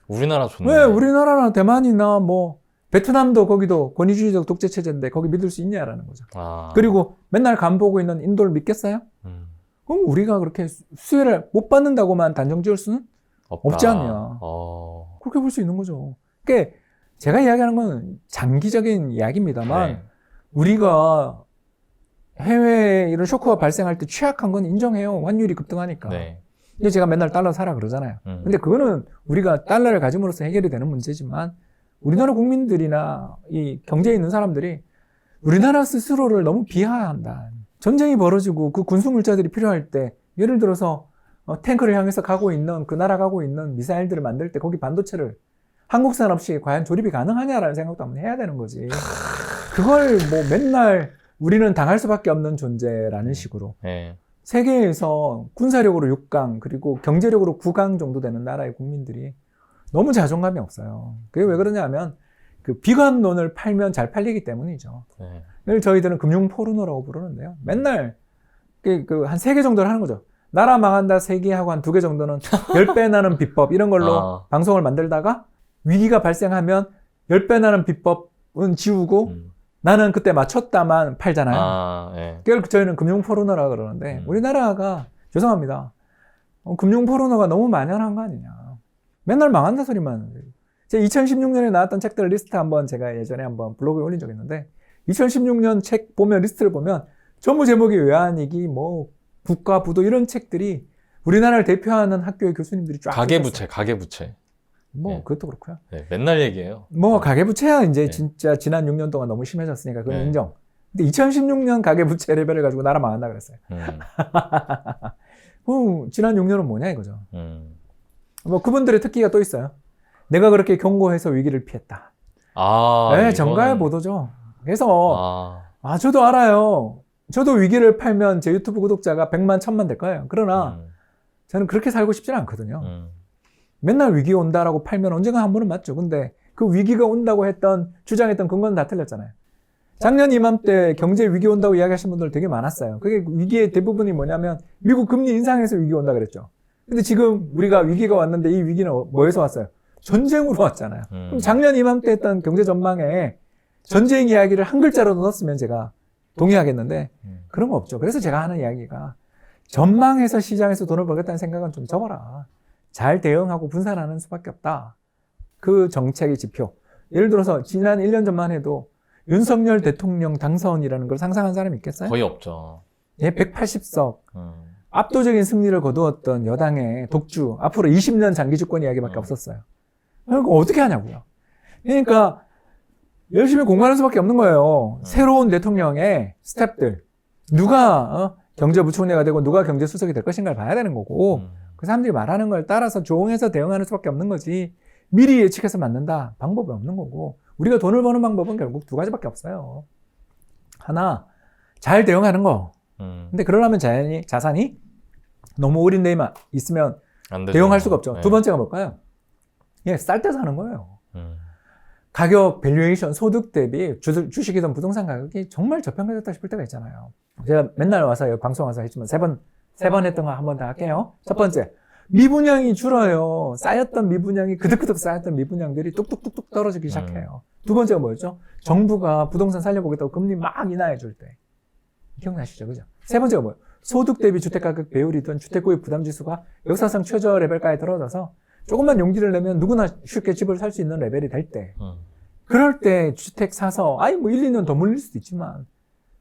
우리나라 좋네. 왜 우리나라나 대만이나 뭐 베트남도 거기도 권위주의적 독재 체제인데 거기 믿을 수 있냐라는 거죠. 그리고 맨날 간 보고 있는 인도를 믿겠어요? 그럼 우리가 그렇게 수혜를 못 받는다고만 단정 지을 수는 없지 않냐. 그렇게 볼 수 있는 거죠. 그러니까 제가 이야기하는 건 장기적인 이야기입니다만, 네. 우리가 해외에 이런 쇼크가 발생할 때 취약한 건 인정해요. 환율이 급등하니까. 네. 근데 제가 맨날 달러 사라 그러잖아요. 근데 그거는 우리가 달러를 가짐으로써 해결이 되는 문제지만, 우리나라 국민들이나 이 경제에 있는 사람들이 우리나라 스스로를 너무 비하한다. 전쟁이 벌어지고 그 군수물자들이 필요할 때, 예를 들어서 탱크를 향해서 가고 있는, 그 나라 가고 있는 미사일들을 만들 때 거기 반도체를 한국산 없이 과연 조립이 가능하냐라는 생각도 한번 해야 되는 거지. 그걸 뭐 맨날 우리는 당할 수밖에 없는 존재라는 식으로. 네. 세계에서 군사력으로 6강, 그리고 경제력으로 9강 정도 되는 나라의 국민들이 너무 자존감이 없어요. 그게 왜 그러냐면, 그 비관론을 팔면 잘 팔리기 때문이죠. 네. 이걸 저희들은 금융 포르노라고 부르는데요. 맨날 한 3개 정도를 하는 거죠. 나라 망한다 3개 하고 한 2개 정도는 10배 나는 비법, 이런 걸로 방송을 만들다가 위기가 발생하면 10배 나는 비법은 지우고 나는 그때 맞췄다만 팔잖아요. 네. 그걸 저희는 금융 포르노라고 그러는데, 우리나라가 죄송합니다. 금융 포르노가 너무 만연한 거 아니냐. 맨날 망한다 소리만 하는데. 제가 2016년에 나왔던 책들 리스트 한번 제가 예전에 한번 블로그에 올린 적이 있는데, 2016년 책 보면, 리스트를 보면 전부 제목이 외환위기, 뭐 국가부도, 이런 책들이 우리나라를 대표하는 학교의 교수님들이 쫙 가계부채, 가계부채. 뭐 네. 그것도 그렇고요. 네, 맨날 얘기해요. 뭐 가계부채야 이제 네. 진짜 지난 6년 동안 너무 심해졌으니까 그건 네. 인정. 근데 2016년 가계부채 레벨을 가지고 나라 망한다 그랬어요. 지난 6년은 뭐냐 이거죠. 뭐 그분들의 특기가 또 있어요. 내가 그렇게 경고해서 위기를 피했다. 네, 정가의 보도죠. 그래서 저도 알아요. 저도 위기를 팔면 제 유튜브 구독자가 100만, 1000만 될 거예요. 그러나 저는 그렇게 살고 싶지는 않거든요. 맨날 위기 온다라고 팔면 언젠가 한 번은 맞죠. 근데 그 위기가 온다고 주장했던 근거는 다 틀렸잖아요. 작년 이맘때 경제 위기 온다고 이야기하신 분들 되게 많았어요. 그게 위기의 대부분이 뭐냐면 미국 금리 인상해서 위기 온다 그랬죠. 근데 지금 우리가 위기가 왔는데 이 위기는 뭐에서 왔어요? 전쟁으로 왔잖아요. 그럼 작년 이맘때 했던 경제 전망에 전쟁 이야기를 한 글자로 넣었으면 제가 동의하겠는데 그런 거 없죠. 그래서 제가 하는 이야기가, 전망해서 시장에서 돈을 벌겠다는 생각은 좀 접어라. 잘 대응하고 분산하는 수밖에 없다. 그 정책의 지표. 예를 들어서 지난 1년 전만 해도 윤석열 대통령 당선이라는 걸 상상한 사람이 있겠어요? 거의 없죠. 예, 180석. 압도적인 승리를 거두었던 여당의 독주. 앞으로 20년 장기 주권 이야기밖에 없었어요. 그러니까 어떻게 하냐고요. 그러니까 열심히 공부하는 수밖에 없는 거예요. 새로운 대통령의 스텝들. 누가 경제부총리가 되고 누가 경제수석이 될 것인가를 봐야 되는 거고, 그 사람들이 말하는 걸 따라서 조응해서 대응하는 수밖에 없는 거지, 미리 예측해서 맞는다 방법이 없는 거고, 우리가 돈을 버는 방법은 결국 2가지밖에 없어요. 하나, 잘 대응하는 거. 근데 그러려면 자산이 너무 올인돼 있으면 대응할 수가 없죠. 네. 2번째가 뭘까요? 예, 쌀 때 사는 거예요. 가격, 밸류에이션, 소득 대비 주식이든 부동산 가격이 정말 저평가됐다 싶을 때가 있잖아요. 제가 맨날 와서 방송 와서 했지만 세 번 했던 거 한 번 더 할게요. 첫 번째, 미분양이 줄어요. 쌓였던 미분양이, 그득그득 쌓였던 미분양들이 뚝뚝뚝뚝 떨어지기 시작해요. 2번째가 뭐였죠? 정부가 부동산 살려보겠다고 금리 막 인하해 줄 때. 기억나시죠? 그죠? 3번째가 뭐예요? 소득 대비 주택가격 배율이든 주택구입 부담지수가 역사상 최저 레벨까지 떨어져서 조금만 용기를 내면 누구나 쉽게 집을 살 수 있는 레벨이 될 때, 그럴 때 주택 사서 뭐 1, 2년 더 물릴 수도 있지만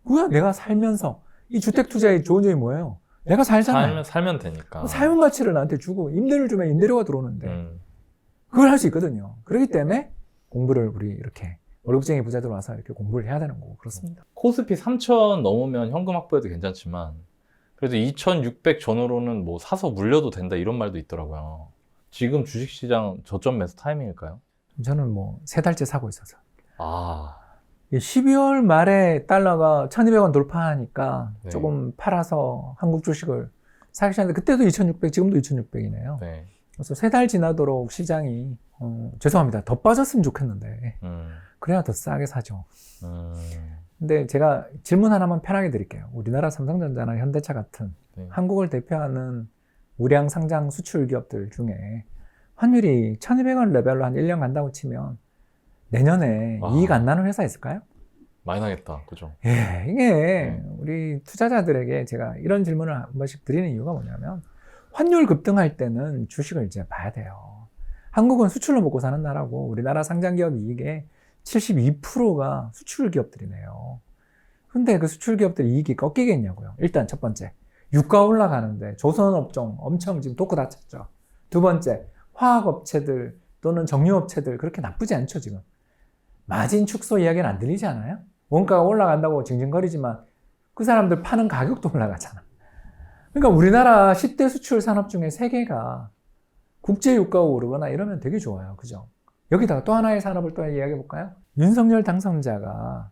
그거야 내가 살면서 이 주택 투자의 좋은 점이 뭐예요? 내가 살잖아요. 살면 되니까. 사용 가치를 나한테 주고 임대를 주면 임대료가 들어오는데 그걸 할 수 있거든요. 그렇기 때문에 공부를 우리 이렇게 월급쟁이 부자들 와서 이렇게 공부를 해야 되는 거고 그렇습니다. 코스피 3,000 넘으면 현금 확보해도 괜찮지만 그래도 2,600 전후로는 뭐 사서 물려도 된다 이런 말도 있더라고요. 지금 주식시장 저점 매수 타이밍일까요? 저는 뭐 3달째 사고 있어서. 아, 12월 말에 달러가 1,200원 돌파하니까 네. 조금 팔아서 한국 주식을 사기 시작했는데 그때도 2,600, 지금도 2,600이네요. 네. 그래서 3달 지나도록 시장이 죄송합니다. 더 빠졌으면 좋겠는데 그래야 더 싸게 사죠. 근데 제가 질문 하나만 편하게 드릴게요. 우리나라 삼성전자나 현대차 같은 네. 한국을 대표하는 우량 상장 수출 기업들 중에 환율이 1,200원 레벨로 한 1년 간다고 치면 내년에 이익 안 나는 회사 있을까요? 많이 나겠다. 그죠? 예, 이게 우리 투자자들에게 제가 이런 질문을 한 번씩 드리는 이유가 뭐냐면 환율 급등할 때는 주식을 이제 봐야 돼요. 한국은 수출로 먹고 사는 나라고 우리나라 상장기업 이익의 72%가 수출 기업들이네요. 근데 그 수출 기업들 이익이 꺾이겠냐고요. 일단 첫 번째, 유가 올라가는데 조선업종 엄청 지금 도크 다쳤죠. 두 번째, 화학업체들 또는 정유업체들 그렇게 나쁘지 않죠 지금. 마진 축소 이야기는 안 들리지 않아요? 원가가 올라간다고 징징거리지만 그 사람들 파는 가격도 올라가잖아. 그러니까 우리나라 10대 수출 산업 중에 3개가 국제 유가가 오르거나 이러면 되게 좋아요. 그죠? 여기다가 또 하나의 산업을 또 이야기해 볼까요? 윤석열 당선자가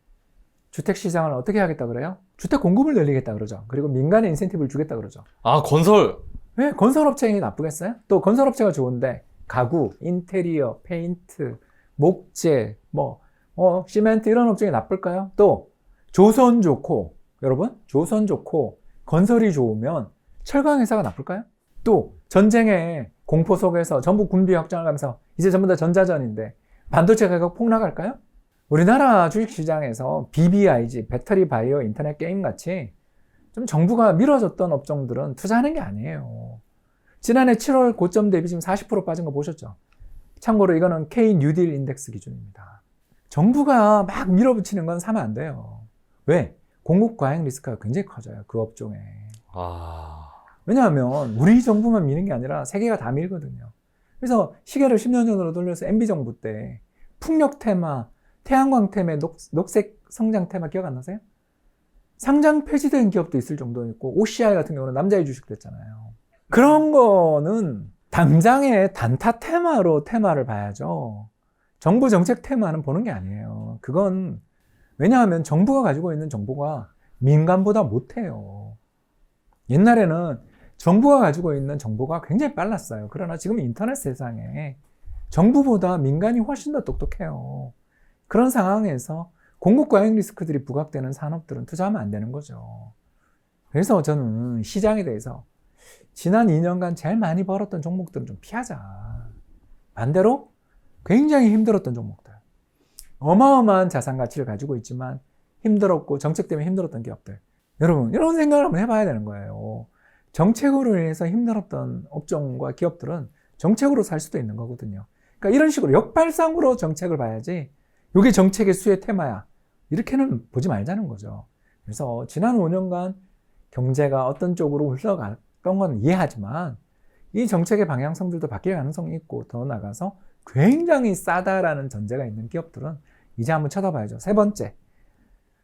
주택시장을 어떻게 하겠다 그래요? 주택 공급을 늘리겠다 그러죠. 그리고 민간에 인센티브를 주겠다 그러죠. 아, 건설! 왜? 건설업체가 나쁘겠어요? 또 건설업체가 좋은데 가구, 인테리어, 페인트, 목재, 시멘트 이런 업종이 나쁠까요? 또 조선 좋고, 여러분 조선 좋고 건설이 좋으면 철강회사가 나쁠까요? 또 전쟁의 공포 속에서 전부 군비 확장을 하면서 이제 전부 다 전자전인데 반도체 가격 폭락할까요? 우리나라 주식시장에서 BBIG, 배터리 바이오 인터넷 게임 같이 좀 정부가 밀어줬던 업종들은 투자하는 게 아니에요. 지난해 7월 고점 대비 지금 40% 빠진 거 보셨죠? 참고로 이거는 K 뉴딜 인덱스 기준입니다. 정부가 막 밀어붙이는 건 사면 안 돼요. 왜? 공급 과잉 리스크가 굉장히 커져요. 그 업종에. 왜냐하면 우리 정부만 미는 게 아니라 세계가 다 밀거든요. 그래서 시계를 10년 전으로 돌려서 MB정부 때 풍력 테마, 태양광 테마, 녹색 성장 테마 기억 안 나세요? 상장 폐지된 기업도 있을 정도였고 OCI 같은 경우는 남자의 주식 됐잖아요. 그런 거는 당장의 단타 테마로 테마를 봐야죠. 정부 정책 테마는 보는 게 아니에요. 그건 왜냐하면 정부가 가지고 있는 정보가 민간보다 못해요. 옛날에는 정부가 가지고 있는 정보가 굉장히 빨랐어요. 그러나 지금 인터넷 세상에 정부보다 민간이 훨씬 더 똑똑해요. 그런 상황에서 공급 과잉 리스크들이 부각되는 산업들은 투자하면 안 되는 거죠. 그래서 저는 시장에 대해서 지난 2년간 제일 많이 벌었던 종목들은 좀 피하자. 반대로 굉장히 힘들었던 종목들. 어마어마한 자산 가치를 가지고 있지만 힘들었고 정책 때문에 힘들었던 기업들. 여러분 이런 생각을 한번 해봐야 되는 거예요. 정책으로 인해서 힘들었던 업종과 기업들은 정책으로 살 수도 있는 거거든요. 그러니까 이런 식으로 역발상으로 정책을 봐야지 이게 정책의 수혜 테마야. 이렇게는 보지 말자는 거죠. 그래서 지난 5년간 경제가 어떤 쪽으로 흘러갔던 건 이해하지만 이 정책의 방향성들도 바뀔 가능성이 있고 더 나아가서 굉장히 싸다라는 전제가 있는 기업들은 이제 한번 쳐다봐야죠. 세 번째,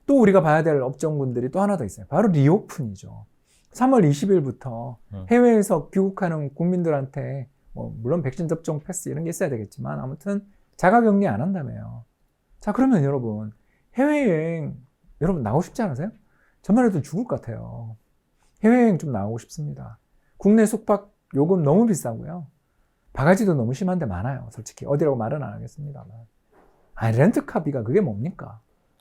또 우리가 봐야 될 업종군들이 또 하나 더 있어요. 바로 리오픈이죠. 3월 20일부터 해외에서 귀국하는 국민들한테 물론 백신 접종 패스 이런 게 있어야 되겠지만 아무튼 자가격리 안 한다며요. 자, 그러면 여러분 해외여행 여러분 나오고 싶지 않으세요? 저만 해도 죽을 것 같아요. 해외여행 좀 나오고 싶습니다. 국내 숙박 요금 너무 비싸고요. 바가지도 너무 심한 데 많아요. 솔직히 어디라고 말은 안 하겠습니다만. 렌트카비가 그게 뭡니까?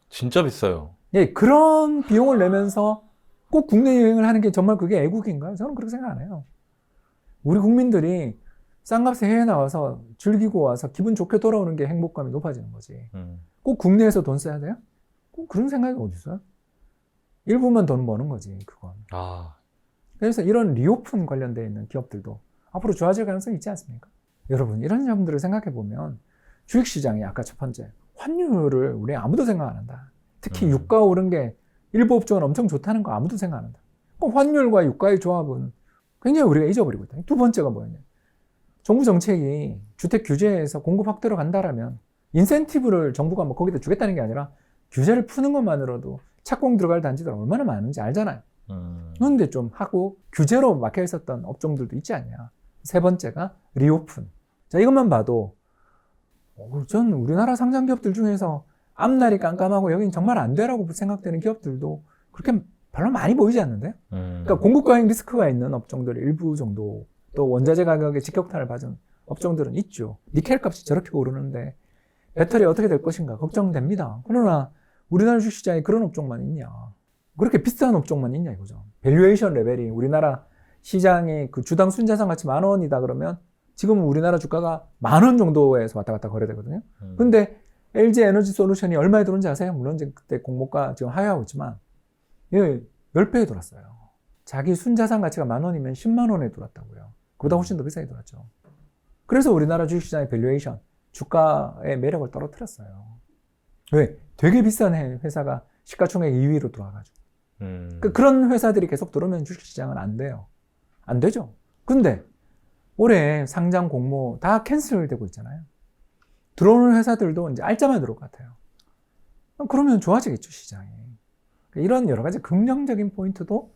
진짜 비싸요. 예, 그런 비용을 내면서 꼭 국내 여행을 하는 게 정말 그게 애국인가요? 저는 그렇게 생각 안 해요. 우리 국민들이 싼값에 해외 나와서 즐기고 와서 기분 좋게 돌아오는 게 행복감이 높아지는 거지. 꼭 국내에서 돈 써야 돼요? 꼭 그런 생각이 어디 있어요? 일부만 돈 버는 거지, 그건. 그래서 이런 리오픈 관련되어 있는 기업들도 앞으로 좋아질 가능성이 있지 않습니까? 여러분, 이런 점들을 생각해 보면 주식시장이 아까 첫 번째, 환율을 우리 아무도 생각 안 한다. 특히 유가 오른 게 일부 업종은 엄청 좋다는 거 아무도 생각 안 한다. 환율과 유가의 조합은 굉장히 우리가 잊어버리고 있다. 두 번째가 뭐였냐? 정부 정책이 주택 규제에서 공급 확대로 간다라면 인센티브를 정부가 뭐 거기다 주겠다는 게 아니라 규제를 푸는 것만으로도 착공 들어갈 단지들 얼마나 많은지 알잖아요. 그런데 좀 하고 규제로 막혀 있었던 업종들도 있지 않냐. 세 번째가 리오픈. 자, 이것만 봐도 전 우리나라 상장 기업들 중에서 앞날이 깜깜하고 여긴 정말 안 되라고 생각되는 기업들도 그렇게 별로 많이 보이지 않는데요. 그러니까 공급 과잉 리스크가 있는 업종들 일부 정도, 또 원자재 가격에 직격탄을 받은 업종들은 있죠. 니켈 값이 저렇게 오르는데 배터리 어떻게 될 것인가 걱정됩니다. 그러나 우리나라 주식시장에 그런 업종만 있냐. 그렇게 비싼 업종만 있냐 이거죠. 밸류에이션 레벨이 우리나라 시장이 그 주당 순자산 가치 10,000원이다 그러면 지금은 우리나라 주가가 10,000원 정도에서 왔다 갔다 거래되거든요. 근데 LG 에너지 솔루션이 얼마에 들어온지 아세요? 물론 이제 그때 공모가 지금 하회하고 있지만 10배에 돌았어요. 자기 순자산 가치가 10,000원이면 10만 원에 돌았다고요. 그보다 훨씬 더 비싸게 돌았죠. 그래서 우리나라 주식시장의 밸류에이션, 주가의 매력을 떨어뜨렸어요. 왜? 되게 비싼 회사가 시가총액 2위로 들어와가지고. 그런 회사들이 계속 들어오면 주식시장은 안 돼요. 안 되죠. 근데 올해 상장 공모 다 캔슬되고 있잖아요. 들어오는 회사들도 이제 알짜만 들어올 것 같아요. 그러면 좋아지겠죠, 시장이. 이런 여러 가지 긍정적인 포인트도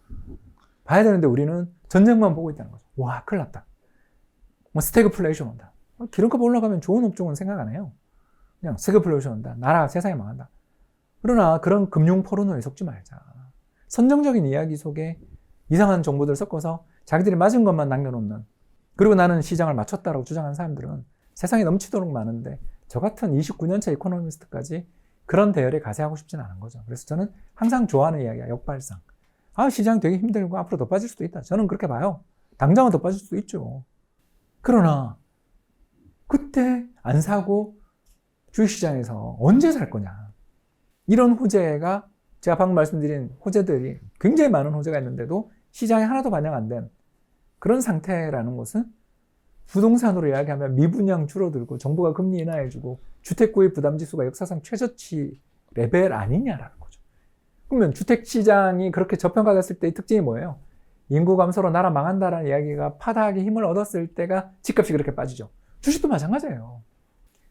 봐야 되는데 우리는 전쟁만 보고 있다는 거죠. 와, 큰일 났다. 뭐 스태그플레이션 온다. 기름값 올라가면 좋은 업종은 생각 안 해요. 그냥 스태그플레이션 온다. 나라 세상이 망한다. 그러나 그런 금융 포르노에 속지 말자. 선정적인 이야기 속에 이상한 정보들 섞어서 자기들이 맞은 것만 남겨놓는, 그리고 나는 시장을 맞췄다라고 주장하는 사람들은 세상에 넘치도록 많은데 저 같은 29년차 이코노미스트까지 그런 대열에 가세하고 싶지는 않은 거죠. 그래서 저는 항상 좋아하는 이야기야, 역발상. 시장 되게 힘들고 앞으로 더 빠질 수도 있다. 저는 그렇게 봐요. 당장은 더 빠질 수도 있죠. 그러나 그때 안 사고 주식시장에서 언제 살 거냐. 이런 호재가, 제가 방금 말씀드린 호재들이 굉장히 많은 호재가 있는데도 시장에 하나도 반영 안 된 그런 상태라는 것은 부동산으로 이야기하면 미분양 줄어들고 정부가 금리 인하해주고 주택구입 부담지수가 역사상 최저치 레벨 아니냐라는 거죠. 그러면 주택시장이 그렇게 저평가됐을 때의 특징이 뭐예요? 인구 감소로 나라 망한다라는 이야기가 파다하게 힘을 얻었을 때가 집값이 그렇게 빠지죠. 주식도 마찬가지예요.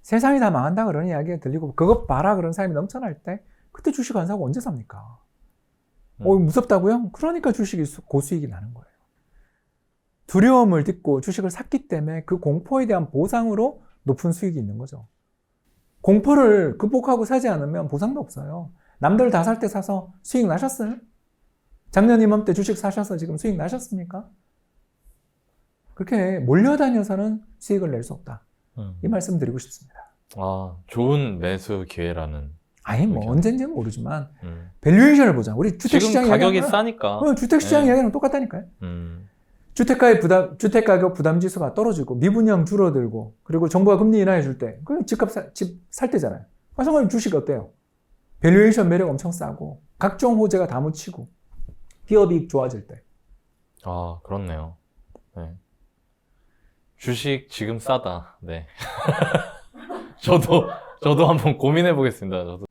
세상이 다 망한다 그런 이야기가 들리고 그것 봐라 그런 사람이 넘쳐날 때 그때 주식 안 사고 언제 삽니까? 무섭다고요? 그러니까 주식이 고수익이 나는 거예요. 두려움을 딛고 주식을 샀기 때문에 그 공포에 대한 보상으로 높은 수익이 있는 거죠. 공포를 극복하고 사지 않으면 보상도 없어요. 남들 다 살 때 사서 수익 나셨어요? 작년 이맘때 주식 사셔서 지금 수익 나셨습니까? 그렇게 몰려다녀서는 수익을 낼 수 없다. 이 말씀 드리고 싶습니다. 좋은 매수 기회라는. 뭐 언젠지는 모르지만 밸류에이션을 보자. 우리 주택시장 지금 가격이 싸니까. 주택시장 이야기랑 똑같다니까요. 주택가격 부담지수가 떨어지고 미분양 줄어들고 그리고 정부가 금리 인하해 줄 때 그 집 살 때잖아요. 정말 주식 어때요? 밸류에이션 매력 엄청 싸고 각종 호재가 다 묻히고 기업이익 좋아질 때. 그렇네요. 네. 주식 지금 싸다. 네. 저도 한번 고민해 보겠습니다. 저도.